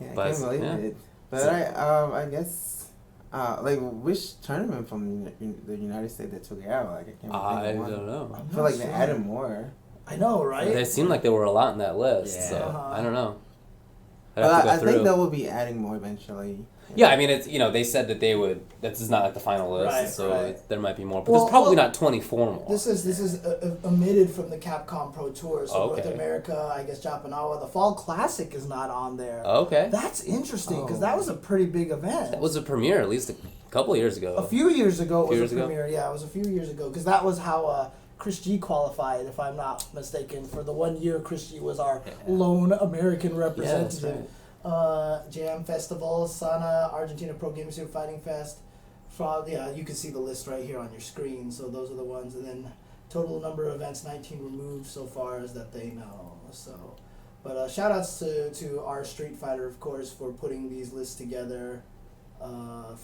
Speaker 3: Yeah, I
Speaker 1: But,
Speaker 3: can't believe
Speaker 1: yeah.
Speaker 3: it. But I guess, like, which tournament from the United States that took it out? Like, I can't even
Speaker 1: I
Speaker 3: think of one.
Speaker 1: don't know.
Speaker 3: I feel like they added more.
Speaker 4: I know, right?
Speaker 1: They seemed like there were a lot in that list,
Speaker 2: Yeah.
Speaker 1: so I don't know. I'd
Speaker 3: But
Speaker 1: have to go
Speaker 3: I
Speaker 1: through.
Speaker 3: think they will be adding more eventually.
Speaker 1: Yeah, I mean, it's they said that they would. This is not like the final list,
Speaker 4: Right,
Speaker 1: so
Speaker 4: right.
Speaker 1: there might be more. But
Speaker 4: Well,
Speaker 1: there's probably
Speaker 4: well,
Speaker 1: not 24 more.
Speaker 4: This is omitted from the Capcom Pro Tour. So
Speaker 1: Okay.
Speaker 4: North America, I guess Japanawa, the Fall Classic is not on there.
Speaker 1: Okay,
Speaker 4: That's interesting because that was a pretty big event.
Speaker 1: that was a premiere at least a couple years ago.
Speaker 4: A few years ago it
Speaker 1: Few
Speaker 4: was
Speaker 1: years
Speaker 4: a
Speaker 1: ago?
Speaker 4: premiere. Yeah, it was a few years ago because that was how Chris G qualified, if I'm not mistaken. For the 1 year, Chris G was our lone American
Speaker 1: Yeah, that's
Speaker 4: representative.
Speaker 1: right.
Speaker 4: Jam Festival, Sana, Argentina Pro Gaming Super Fighting Fest. You can see the list right here on your screen. So those are the ones, and then total number of events 19 removed so far as that they know. So, but shout outs to our Street Fighter, of course, for putting these lists together.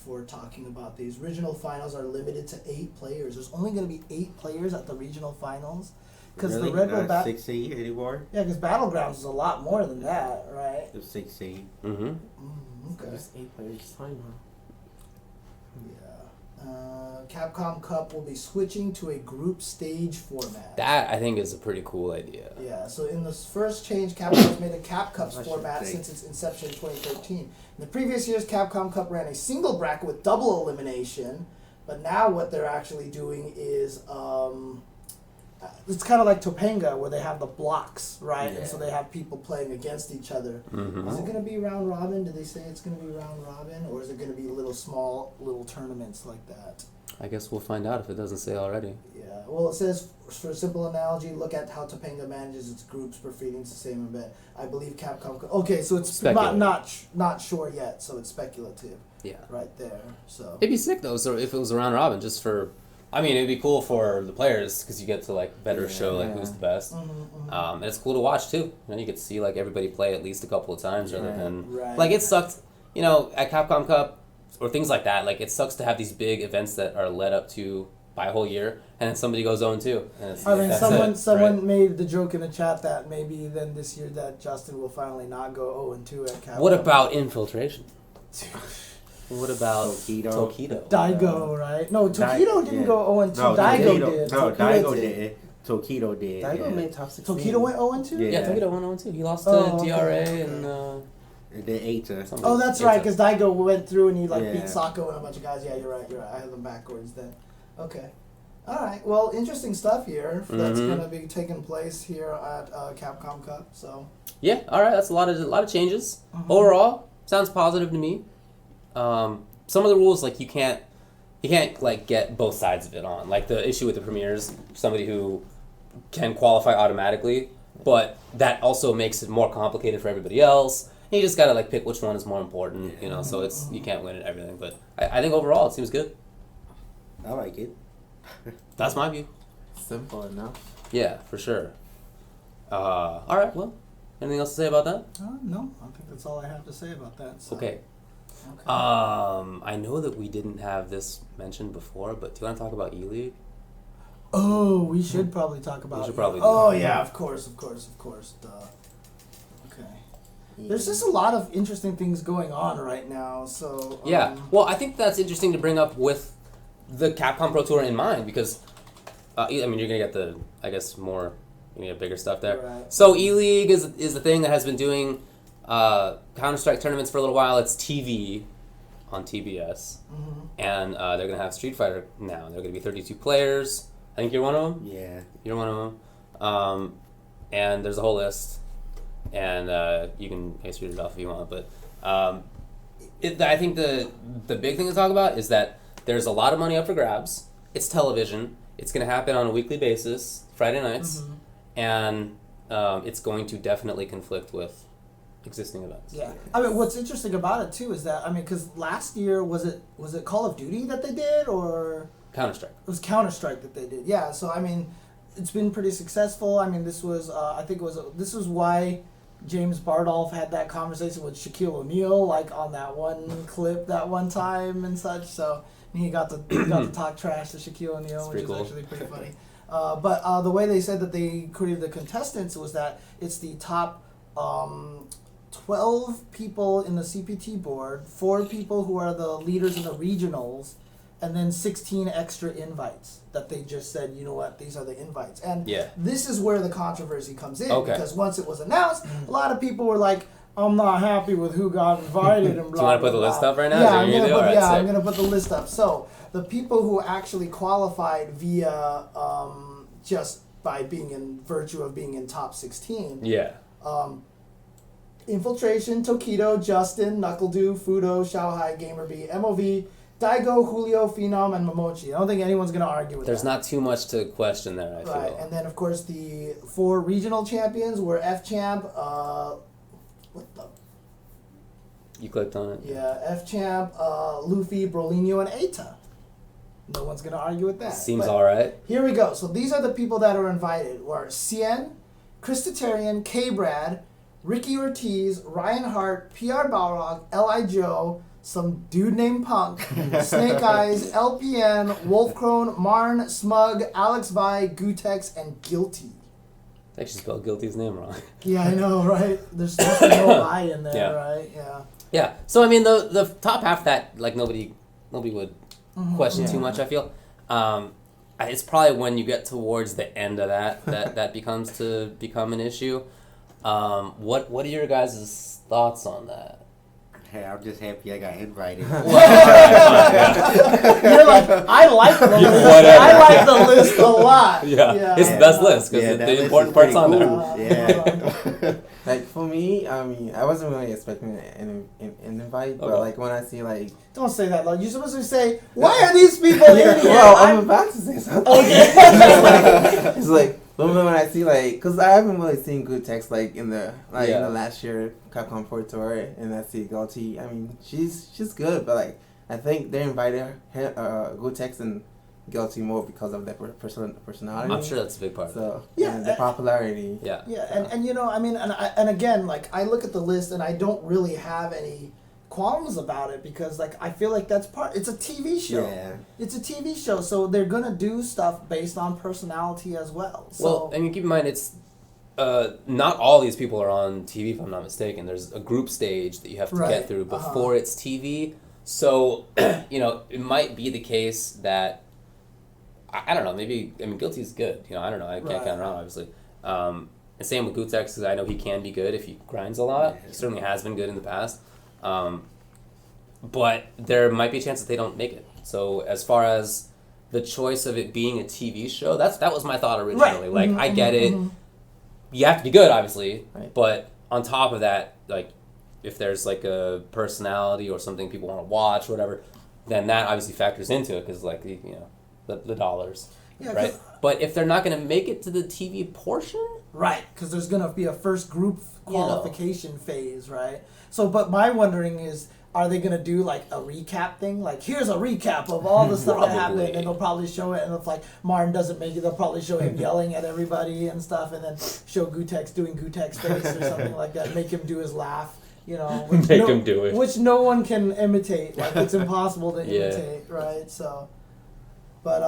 Speaker 4: For talking about these regional finals are limited to 8 players. There's only going to be 8 players at the regional finals because
Speaker 2: Really?
Speaker 4: the Red Bull
Speaker 2: Not 16 anymore?
Speaker 4: yeah, because Battlegrounds is a lot more than that, right?
Speaker 2: It was 16.
Speaker 1: Mm-hmm.
Speaker 4: Okay.
Speaker 3: Just 8 players time, huh?
Speaker 4: Yeah. Capcom Cup will be switching to a group stage format.
Speaker 1: That I think is a pretty cool idea.
Speaker 4: Yeah, so in this first change, Capcom has made a Cap Cups
Speaker 2: I should
Speaker 4: format
Speaker 2: think.
Speaker 4: since its inception in 2013. In the previous years, Capcom Cup ran a single bracket with double elimination, but now what they're actually doing is it's kind of like Topanga, where they have the blocks, right? And so they have people playing against each other.
Speaker 1: Mm-hmm.
Speaker 4: Is it going to be round robin? Did they say it's going to be round robin, or is it going to be little tournaments like that?
Speaker 1: I guess we'll find out if it doesn't say already.
Speaker 4: Yeah, well, it says, for a simple analogy, look at how Topanga manages its groups per feeding the same event. I believe Capcom... Okay, so it's not sure yet, so it's speculative
Speaker 1: Yeah.
Speaker 4: right there. So
Speaker 1: It'd be sick though. So if it was a round robin, just for, I mean, it'd be cool for the players because you get to like better show like who's the best. And it's cool to watch too. You know, you get to see like everybody play at least a couple of times rather than like it sucked. You know, at Capcom Cup or things like that. Like it sucks to have these big events that are led up to by a whole year, and then somebody goes 0-2. And it's,
Speaker 4: I mean,
Speaker 1: that's
Speaker 4: someone
Speaker 1: right?
Speaker 4: made the joke in the chat that maybe then this year that Justin will finally not go 0-2 at Capcom.
Speaker 1: What about infiltration? What about
Speaker 2: Tokido?
Speaker 1: Tokido?
Speaker 4: Daigo, right? No, Tokido didn't go 0-2.
Speaker 2: No,
Speaker 4: Daigo did.
Speaker 2: No,
Speaker 4: Tokido
Speaker 2: Daigo did. Tokido did.
Speaker 3: Daigo made top 16.
Speaker 4: Tokido went 0-2?
Speaker 1: Yeah,
Speaker 2: Yeah.
Speaker 1: Tokido went 0-2. He lost to
Speaker 4: Oh,
Speaker 1: DRA
Speaker 4: okay.
Speaker 1: and
Speaker 2: And then Eita.
Speaker 1: somebody.
Speaker 4: Oh, that's right, because Daigo went through and he
Speaker 2: Yeah.
Speaker 4: beat Sako and a bunch of guys. Yeah, you're right. I had them backwards then. Okay. All right. Well, interesting stuff here that's
Speaker 1: Mhm.
Speaker 4: going to be taking place here at Capcom Cup. So.
Speaker 1: Yeah, all right. That's a lot of changes.
Speaker 4: Mhm.
Speaker 1: Overall, sounds positive to me. Some of the rules like you can't like get both sides of it on. Like the issue with the premieres, somebody who can qualify automatically, but that also makes it more complicated for everybody else. And you just gotta like pick which one is more important, you know. So it's you can't win at everything, but I think overall it seems good.
Speaker 2: I like it.
Speaker 1: That's my view.
Speaker 3: Simple enough.
Speaker 1: Yeah, for sure. All right. Well, anything else to say about that?
Speaker 4: No, I think that's all I have to say about that. So.
Speaker 1: Okay.
Speaker 4: Okay.
Speaker 1: I know that we didn't have this mentioned before, but do you want to talk about ELEAGUE?
Speaker 4: Oh, we should probably talk about.
Speaker 1: should probably do
Speaker 4: Oh
Speaker 1: that.
Speaker 4: yeah, of course. Duh. Okay. There's just a lot of interesting things going on right now. So.
Speaker 1: Yeah. Well, I think that's interesting to bring up with the Capcom Pro Tour in mind because I mean, you're gonna get the, I guess, more, you get bigger stuff there.
Speaker 4: Right.
Speaker 1: So ELEAGUE is the thing that has been doing Counter-Strike tournaments for a little while. It's TV on TBS, and they're gonna have Street Fighter now. They're gonna be 32 players. I think you're one of them.
Speaker 2: Yeah.
Speaker 1: You're one of them. And there's a whole list, and you can read it off if you want. But I think the big thing to talk about is that there's a lot of money up for grabs. It's television. It's going to happen on a weekly basis, Friday nights, and it's going to definitely conflict with existing events.
Speaker 4: Yeah, I mean, what's interesting about it too is that, I mean, because last year was it Call of Duty that they did, or
Speaker 1: Counter-Strike.
Speaker 4: It was Counter-Strike that they did. Yeah, so I mean, it's been pretty successful. I mean, this was this was why James Bardolph had that conversation with Shaquille O'Neal, like on that one clip that one time and such. So he got to talk trash to Shaquille O'Neal, which is
Speaker 1: cool.
Speaker 4: actually pretty funny. But the way they said that they created the contestants was that it's the top 12 people in the CPT board, 4 people who are the leaders in the regionals, and then 16 extra invites that they just said, you know what, these are the invites. And this is where the controversy comes in, because once it was announced, a lot of people were like, I'm not happy with who got invited and blah,
Speaker 1: Do you want to put the
Speaker 4: blah,
Speaker 1: list up right now?
Speaker 4: Yeah,
Speaker 1: I'm
Speaker 4: going to put the list up. So the people who actually qualified via just by being in virtue of being in top 16.
Speaker 1: Yeah.
Speaker 4: Infiltration, Tokido, Justin, Knuckledew, Fudo, Xiaohai, GamerB, MOV, Daigo, Julio, Phenom, and Momochi. I don't think anyone's going to argue with
Speaker 1: There's
Speaker 4: that.
Speaker 1: not too much to question there, I
Speaker 4: Right,
Speaker 1: feel.
Speaker 4: and then of course the 4 regional champions were F-Champ, what the?
Speaker 1: You clicked on it?
Speaker 4: Yeah, F-Champ, Luffy, Brolinho, and Eita. No one's going to argue with that.
Speaker 1: Seems
Speaker 4: But
Speaker 1: alright.
Speaker 4: here we go. So these are the people that are invited. Were Cien, Christitarian, K-Brad, Ricky Ortiz, Ryan Hart, PR Balrog, L.I. Joe, some dude named Punk, Snake Eyes, LPN, Wolfcrone, Marn, Smug, Alex Vi, Gutex, and Guilty.
Speaker 1: They actually spelled Guilty's name wrong.
Speaker 4: Yeah, I know, right? There's no I in there, right? Yeah.
Speaker 1: Yeah. So I mean, the top half of that, like nobody would question too much. I feel. It's probably when you get towards the end of that become an issue. What are your guys' thoughts on that?
Speaker 2: Hey, I'm just happy I got invited.
Speaker 4: You're like, I like the list. I like the list a lot.
Speaker 1: Yeah. It's the best list because the important part's on there.
Speaker 2: Yeah.
Speaker 3: Like for me, I mean, I wasn't really expecting an invite, but like when I see like,
Speaker 4: don't say that. Like you're supposed to say, why are these people in here?
Speaker 3: Well, I'm about to say something.
Speaker 4: Okay.
Speaker 3: It's like when I see like, cause I haven't really seen good text like in the in the last year Capcom 4 tour, and I see Guilty. I mean, she's good, but like I think they invited her, good text and Guilty more because of their personality.
Speaker 1: I'm sure that's a big part.
Speaker 3: So and the popularity.
Speaker 1: Yeah.
Speaker 4: Yeah, and you know, I mean, and again, like I look at the list and I don't really have any qualms about it because like I feel like that's it's a TV show.
Speaker 2: Yeah.
Speaker 4: It's a TV show, so they're gonna do stuff based on personality as well. So,
Speaker 1: Well, I mean, keep in mind it's not all these people are on TV, if I'm not mistaken. There's a group stage that you have to get through before it's TV. So, you know, it might be the case that I don't know. Maybe Guilty's good. You know, I don't know. I can't count her out, obviously. And same with Gutex, because I know he can be good if he grinds a lot. He certainly has been good in the past. But there might be a chance that they don't make it. So as far as the choice of it being a TV show, that was my thought originally.
Speaker 4: Right.
Speaker 1: Like I get it. You have to be good, obviously. Right. But on top of that, like if there's like a personality or something people want to watch, or whatever, then that obviously factors into it because like you know. The dollars, right? But if they're not going to make it to the TV portion,
Speaker 4: right? Because there's going to be a first group qualification phase, right? So, but my wondering is, are they going to do like a recap thing? Like, here's a recap of all the stuff that happened, and they'll probably show it. And if like Martin doesn't make it, they'll probably show him yelling at everybody and stuff, and then show Gutex doing Gutex face or something like that. Make him do his laugh. You know,
Speaker 1: him do it,
Speaker 4: which no one can imitate. Like, it's impossible to imitate, right? So. But,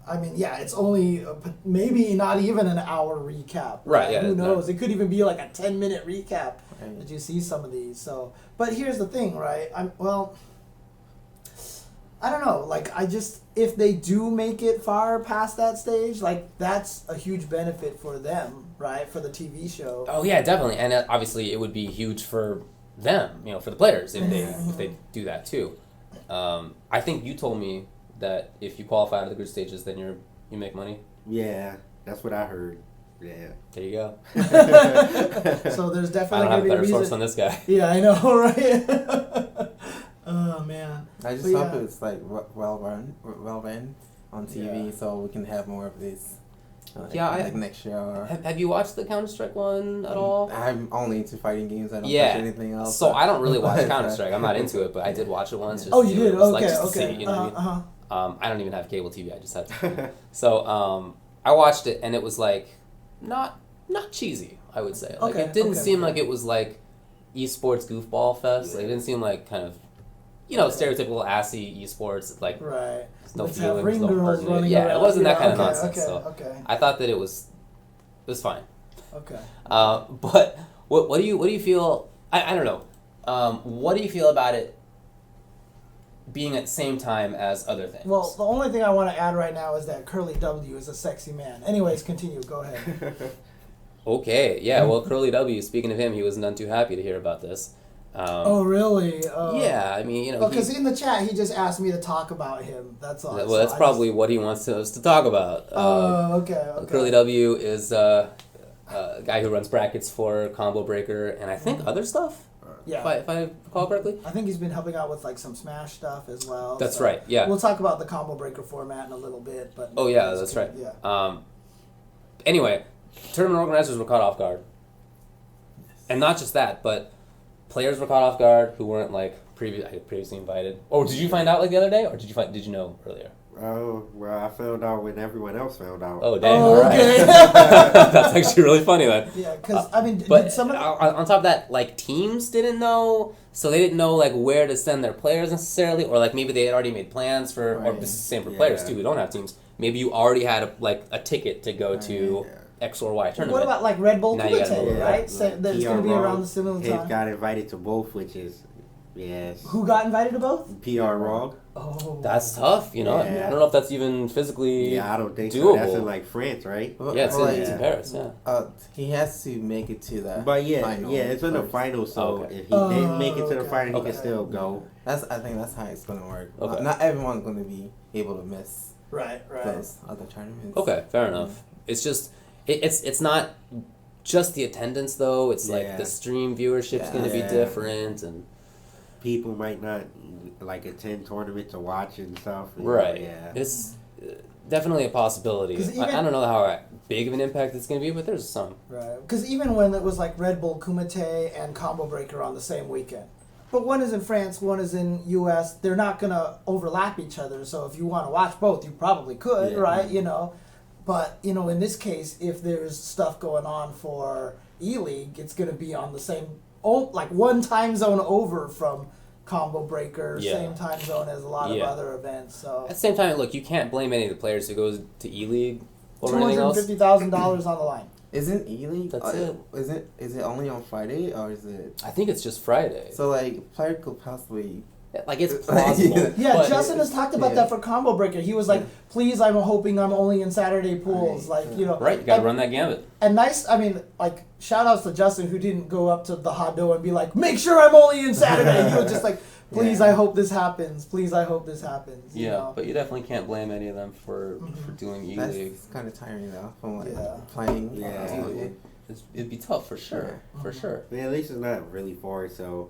Speaker 4: I mean, yeah, it's only maybe not even an hour recap.
Speaker 1: Right, yeah.
Speaker 4: Who knows? It could even be like a 10-minute recap that you see some of these. So, but here's the thing, right? I don't know. Like, if they do make it far past that stage, like, that's a huge benefit for them, right? For the TV show.
Speaker 1: Oh yeah, definitely, and obviously it would be huge for them, for the players if they do that too. I think you told me that if you qualify out of the group stages, then you make money.
Speaker 2: Yeah, that's what I heard. Yeah.
Speaker 1: There you go.
Speaker 4: So there's
Speaker 1: I
Speaker 4: definitely
Speaker 1: don't have a
Speaker 4: going to be a
Speaker 1: better
Speaker 4: reason.
Speaker 1: source on this guy.
Speaker 4: Yeah, I know, right? Oh man.
Speaker 3: I just
Speaker 4: But
Speaker 3: hope it's like well run on TV,
Speaker 4: Yeah.
Speaker 3: so we can have more of this.
Speaker 1: Yeah,
Speaker 3: like next year. Or,
Speaker 1: Have you watched the Counter-Strike one at all?
Speaker 3: I'm only into fighting games. I don't
Speaker 1: Yeah.
Speaker 3: watch anything else.
Speaker 1: So I don't really watch Counter-Strike. I'm not into it, but I did watch it once. Just
Speaker 4: Oh,
Speaker 1: to
Speaker 4: you
Speaker 1: see what
Speaker 4: did?
Speaker 1: it was like,
Speaker 4: Okay,
Speaker 1: just to
Speaker 4: okay.
Speaker 1: see, you know what I mean?
Speaker 4: Uh-huh.
Speaker 1: I don't even have cable TV. I just have. So I watched it, and it was like not cheesy. I would say. Like
Speaker 4: Okay,
Speaker 1: it didn't
Speaker 4: okay.
Speaker 1: seem like it was like eSports goofball fest. Like it didn't seem like kind of stereotypical assy eSports. Like
Speaker 4: Right.
Speaker 1: there's no
Speaker 4: Let's have
Speaker 1: feelings,
Speaker 4: ring
Speaker 1: no
Speaker 4: girls
Speaker 1: hurt in it.
Speaker 4: running
Speaker 1: Yeah,
Speaker 4: around.
Speaker 1: it wasn't that
Speaker 4: Yeah,
Speaker 1: kind of
Speaker 4: okay,
Speaker 1: nonsense.
Speaker 4: Okay,
Speaker 1: So
Speaker 4: okay.
Speaker 1: I thought that it was fine.
Speaker 4: Okay.
Speaker 1: But what do you feel? I don't know. What do you feel about it being at the same time as other things?
Speaker 4: Well, the only thing I want to add right now is that Curly W is a sexy man. Anyways, continue. Go ahead.
Speaker 1: Okay, yeah. Well, Curly W. Speaking of him, he was none too happy to hear about this.
Speaker 4: Oh, really? Oh.
Speaker 1: Yeah, I mean,
Speaker 4: Because in the chat, he just asked me to talk about him. That's all.
Speaker 1: well,
Speaker 4: So
Speaker 1: that's
Speaker 4: I
Speaker 1: probably what he wants us to talk about.
Speaker 4: Oh, okay.
Speaker 1: Curly W. is a guy who runs brackets for Combo Breaker and I think other stuff.
Speaker 4: Yeah.
Speaker 1: If I recall correctly.
Speaker 4: I think he's been helping out with like some Smash stuff as well.
Speaker 1: That's
Speaker 4: so
Speaker 1: right. Yeah.
Speaker 4: We'll talk about the Combo Breaker format in a little bit, but
Speaker 1: Oh yeah, that's right.
Speaker 4: Yeah.
Speaker 1: Anyway, tournament organizers were caught off guard, and not just that, but players were caught off guard who weren't like previously invited. Oh, did you find out like the other day, or did you know earlier?
Speaker 2: Oh, well, I found out when everyone else found out.
Speaker 1: Oh, dang!
Speaker 4: Oh,
Speaker 1: All right.
Speaker 4: okay.
Speaker 1: That's actually really funny then.
Speaker 4: Yeah, because I mean,
Speaker 1: But
Speaker 4: did some of the,
Speaker 1: on top of that, like teams didn't know, so they didn't know like where to send their players necessarily, or like maybe they had already made plans for. Or
Speaker 3: Right.
Speaker 1: this is the same for players too who don't have teams. Maybe you already had a ticket to go to X or Y tournament.
Speaker 4: what about like Red Bull
Speaker 1: Now you gotta
Speaker 4: Kumite,
Speaker 1: move
Speaker 4: right?
Speaker 2: Like,
Speaker 4: So there's going to be
Speaker 2: PR
Speaker 4: around the similar
Speaker 2: He
Speaker 4: time.
Speaker 2: got invited to both, which is, yes.
Speaker 4: Who got invited to both?
Speaker 2: PR Raw.
Speaker 4: Oh,
Speaker 1: That's tough, you know.
Speaker 2: Yeah.
Speaker 1: I don't know if that's even physically.
Speaker 2: Yeah, I don't think so.
Speaker 1: doable.
Speaker 2: That's in like France, right?
Speaker 1: Yeah, it's,
Speaker 3: Well,
Speaker 1: it's in Paris. Yeah.
Speaker 3: He has to make it to the
Speaker 2: But yeah,
Speaker 3: final
Speaker 2: it's in the
Speaker 3: first.
Speaker 2: final, so
Speaker 1: Okay.
Speaker 2: if he didn't make it to the
Speaker 4: okay.
Speaker 2: final, he
Speaker 1: Okay.
Speaker 2: can still go.
Speaker 3: I think that's how it's gonna work.
Speaker 1: Okay.
Speaker 3: Not everyone's gonna be able to miss
Speaker 4: right.
Speaker 3: those other tournaments.
Speaker 1: Okay, fair enough. It's just it's not just the attendance though. It's like
Speaker 2: Yeah.
Speaker 1: the stream viewership's going to be
Speaker 2: Yeah.
Speaker 1: different and
Speaker 2: People might not like attend tournament to watch and stuff. you know,
Speaker 1: right.
Speaker 2: Yeah.
Speaker 1: It's definitely a possibility.
Speaker 4: 'Cause even-
Speaker 1: I don't know how big of an impact it's going to be, but there's some.
Speaker 4: Right. Because even when it was like Red Bull Kumite and Combo Breaker on the same weekend. But one is in France, one is in US. They're not going to overlap each other. So if you want to watch both, you probably could,
Speaker 2: Yeah.
Speaker 4: right? You know. But, you know, in this case, if there's stuff going on for ELEAGUE, it's going to be on the same, like one time zone over from Combo Breaker,
Speaker 1: Yeah.
Speaker 4: same time zone as a lot of
Speaker 1: Yeah.
Speaker 4: other events. So
Speaker 1: At the same time, look, you can't blame any of the players who goes to ELEAGUE over anything else.
Speaker 4: $250,000 on the line.
Speaker 3: Isn't ELEAGUE?
Speaker 1: That's it.
Speaker 3: Is it only on Friday or is it?
Speaker 1: I think it's just Friday.
Speaker 3: So like player could possibly.
Speaker 1: Like it's plausible.
Speaker 4: Yeah,
Speaker 1: but-
Speaker 4: Justin has talked about that for Combo Breaker. He was like, "Please, I'm hoping I'm only in Saturday pools."
Speaker 3: Right.
Speaker 4: Like, you know,
Speaker 1: Right, you got to
Speaker 4: and,
Speaker 1: run that gambit.
Speaker 4: and nice. I mean, like, shout outs to Justin who didn't go up to the Hado and be like, "Make sure I'm only in Saturday." He was just like, "Please, I hope this happens. Please, I hope this happens." You
Speaker 1: Yeah,
Speaker 4: know?
Speaker 1: but you definitely can't blame any of them for doing ELEAGUE.
Speaker 3: That's kind of tiring though from like
Speaker 4: Yeah.
Speaker 3: playing.
Speaker 2: Yeah.
Speaker 3: TV.
Speaker 1: It'd be tough for sure, for sure.
Speaker 2: But at least it's not really far, so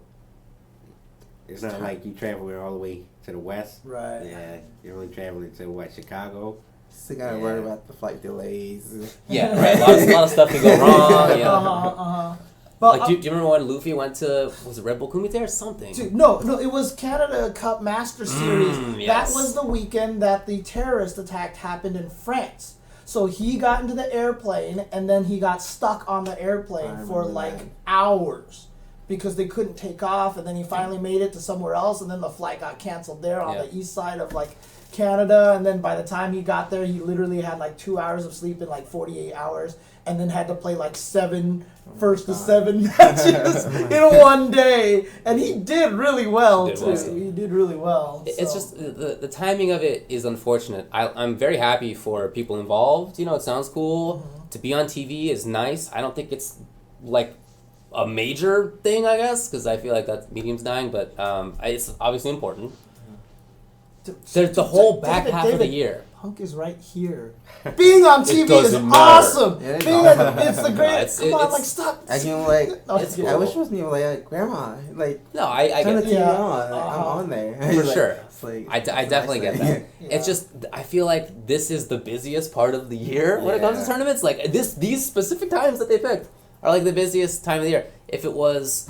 Speaker 2: it's not like you traveling all the way to the west.
Speaker 4: Right.
Speaker 2: Yeah, you're only traveling to what, Chicago?
Speaker 3: Still gotta worry about the flight delays.
Speaker 1: Yeah, right. A lot of stuff can go wrong. Yeah.
Speaker 4: But
Speaker 1: Like, do you remember when Luffy went to, was it Red Bull Kumite or something?
Speaker 4: Dude, no, it was Canada Cup Master Series.
Speaker 1: Yes.
Speaker 4: That was the weekend that the terrorist attack happened in France. So he got into the airplane and then he got stuck on the airplane for
Speaker 3: remember
Speaker 4: like
Speaker 3: that.
Speaker 4: hours because they couldn't take off, and then he finally made it to somewhere else, and then the flight got canceled there on
Speaker 1: Yeah.
Speaker 4: the east side of like Canada, and then by the time he got there, he literally had like 2 hours of sleep in like 48 hours, and then had to play like 7 first to 7 matches in one day, and he did really well too. He did really well.
Speaker 1: It's just the timing of it is unfortunate. I'm very happy for people involved. You know, it sounds cool. To be on TV is nice. I don't think it's like a major thing, I guess, because I feel like that medium's dying, but it's obviously important. There's the whole back half of the year.
Speaker 4: Punk is right here. Being on TV is awesome. Yeah, it's the greatest. Come on, like stop.
Speaker 3: I can I wish it was me like Grandma, like
Speaker 1: no, I
Speaker 3: turn
Speaker 1: get
Speaker 3: the TV on. I'm on there
Speaker 1: for sure.
Speaker 3: Like,
Speaker 1: I definitely get that. Yeah. It's just I feel like this is the busiest part of the year when it comes to tournaments. Like these specific times that they picked are like the busiest time of the year. If it was,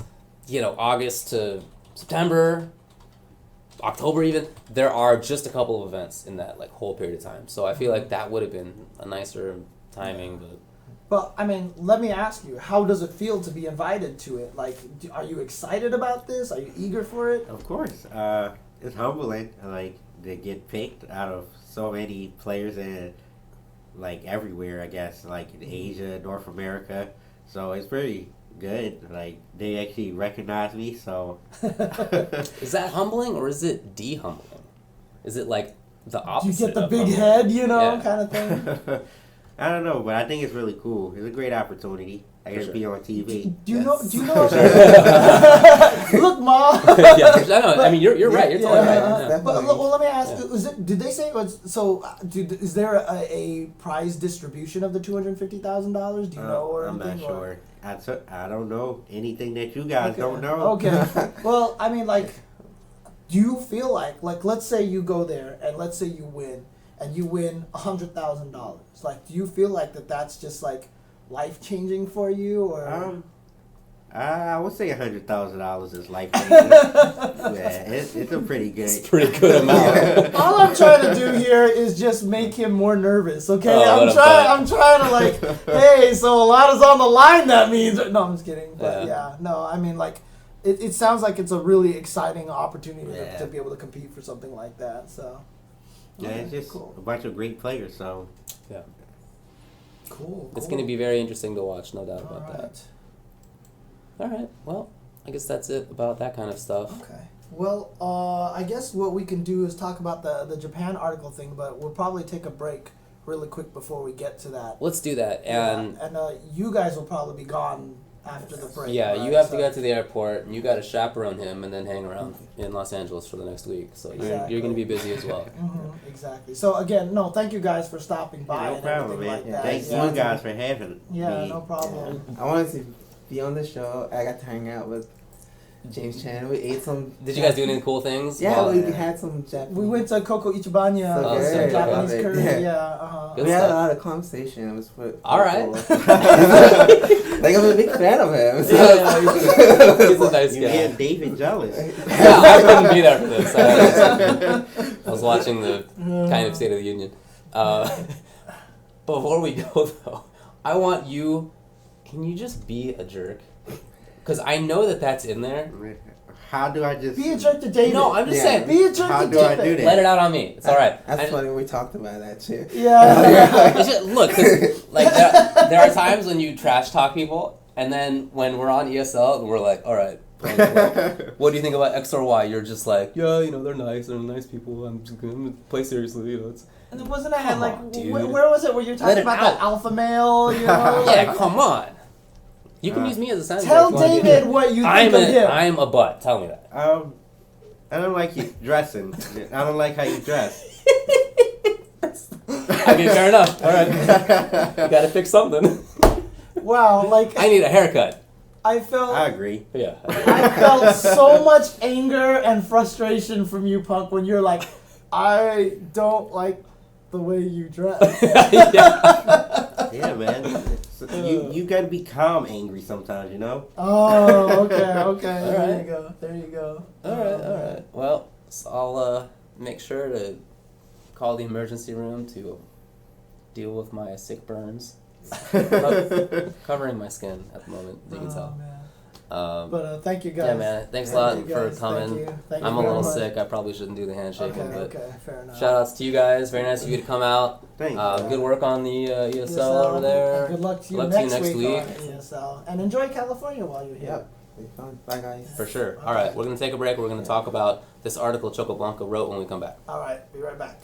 Speaker 1: August to September, October even, there are just a couple of events in that like whole period of time. So I feel like that would have been a nicer timing,
Speaker 4: But I mean, let me ask you, how does it feel to be invited to it? Like, are you excited about this? Are you eager for it?
Speaker 2: Of course. It's humbling, like, to get picked out of so many players in, like, everywhere, I guess, like in Asia, North America. So it's pretty good. Like, they actually recognize me, so.
Speaker 1: Is that humbling or is it de-humbling? Is it like the opposite?
Speaker 4: You get the big
Speaker 1: humbling?
Speaker 4: head, kind of thing.
Speaker 2: I don't know, but I think it's really cool. It's a great opportunity. I get to be on TV.
Speaker 4: Do you know? Look, Mom.
Speaker 1: Yeah, I know. I mean, you're right. You're totally right. Yeah.
Speaker 4: But let me ask: did they say it was so? Is there a prize distribution of the $250,000? Do you know, or
Speaker 2: I'm
Speaker 4: anything?
Speaker 2: not sure. I don't know anything that you guys don't know.
Speaker 4: Okay. Well, I mean, like, do you feel like, let's say you go there and let's say you win, and you win $100,000? Like, do you feel like that's just like life-changing for you, or?
Speaker 2: I would say $100,000 is life-changing. Yeah, it's a pretty good.
Speaker 1: It's a pretty good amount.
Speaker 4: All I'm trying to do here is just make him more nervous. Okay, I'm trying to like, hey, so a lot is on the line. That means no, I'm just kidding. But no, I mean like, it sounds like it's a really exciting opportunity to be able to compete for something like that. So.
Speaker 2: Yeah, it's just a bunch of great players. So.
Speaker 1: Yeah.
Speaker 4: Cool.
Speaker 1: It's going to be very interesting to watch, no doubt about that. All right. Well, I guess that's it about that kind of stuff.
Speaker 4: Okay. Well, I guess what we can do is talk about the Japan article thing, but we'll probably take a break really quick before we get to that.
Speaker 1: Let's do that. And
Speaker 4: you guys will probably be gone after the break.
Speaker 1: Yeah,
Speaker 4: right?
Speaker 1: you have to go to the airport, and you got to chaperone him and then hang around in Los Angeles for the next week. So you're going to be busy as well.
Speaker 4: Exactly. So again, thank you guys for stopping by.
Speaker 2: No problem, man.
Speaker 4: Like that.
Speaker 2: Thanks you guys for having me.
Speaker 4: Yeah, no problem.
Speaker 3: I wanted to be on the show. I got to hang out with James Chan. We ate some.
Speaker 1: Did you guys do any cool things?
Speaker 3: Yeah, we had some Japanese.
Speaker 4: We went to Coco Ichibanya, some Japanese curry.
Speaker 3: We had a lot of conversation. It was
Speaker 1: all right.
Speaker 3: Like, I'm a big fan of him. So.
Speaker 1: He's a nice guy.
Speaker 2: You get David jealous.
Speaker 1: Yeah, I couldn't be there for this. I was watching the kind of State of the Union. Before we go though, I want you. Can you just be a jerk? Because I know that's in there.
Speaker 2: How do I just...
Speaker 4: Be a jerk to David.
Speaker 1: No, I'm just saying.
Speaker 4: Be a jerk
Speaker 2: How
Speaker 4: to
Speaker 2: do I
Speaker 4: David.
Speaker 2: do that?
Speaker 1: Let it out on me. It's all right.
Speaker 3: That's funny. We talked about that too.
Speaker 4: Yeah.
Speaker 1: It's just, look, cause, like, there are times when you trash talk people, and then when we're on ESL, we're like, all right, what do you think about X or Y? You're just like, yeah, they're nice. They're nice people. I'm just going to play seriously. It's...
Speaker 4: And wasn't it like,
Speaker 1: dude.
Speaker 4: where was it where you're talking about that alpha male?
Speaker 1: Yeah, come on. You can use me as a sound.
Speaker 4: Tell David what you think of him.
Speaker 1: I'm a butt. Tell me that.
Speaker 2: I don't like you dressing. I don't like how you dress.
Speaker 1: I mean, fair enough. All right. You got to fix something.
Speaker 4: Wow, like...
Speaker 1: I need a haircut.
Speaker 2: I
Speaker 4: I
Speaker 2: agree.
Speaker 1: Yeah.
Speaker 4: I felt so much anger and frustration from you, Punk, when you're like, I don't like the way you dress.
Speaker 2: Yeah, man. So you got to be calm angry sometimes,
Speaker 4: Oh, okay.
Speaker 1: All
Speaker 4: There you go.
Speaker 1: All right. Well, so I'll make sure to call the emergency room to deal with my sick burns. Covering my skin at the moment, you can tell.
Speaker 4: Man. But thank you guys.
Speaker 1: Yeah, man. Thanks a lot
Speaker 4: Thank you
Speaker 1: for
Speaker 4: guys.
Speaker 1: coming.
Speaker 4: Thank you. Thank
Speaker 1: I'm
Speaker 4: you
Speaker 1: a
Speaker 4: very
Speaker 1: little
Speaker 4: much.
Speaker 1: sick. I probably shouldn't do the handshaking,
Speaker 4: Okay,
Speaker 1: but
Speaker 4: okay, fair enough.
Speaker 1: shout outs to you guys. Very nice of you to come out.
Speaker 2: Thanks.
Speaker 1: Good work on the ESL
Speaker 4: ESL,
Speaker 1: over there.
Speaker 4: and good luck to you,
Speaker 1: Luck
Speaker 4: next,
Speaker 1: to you next
Speaker 4: week,
Speaker 1: week.
Speaker 4: on ESL. And enjoy California while you're here.
Speaker 3: Yep. Be fun. Bye, guys.
Speaker 1: For sure.
Speaker 4: Okay.
Speaker 1: All right, we're going to take a break. We're going to talk about this article Choco Blanco wrote when we come back.
Speaker 4: All right, be right back.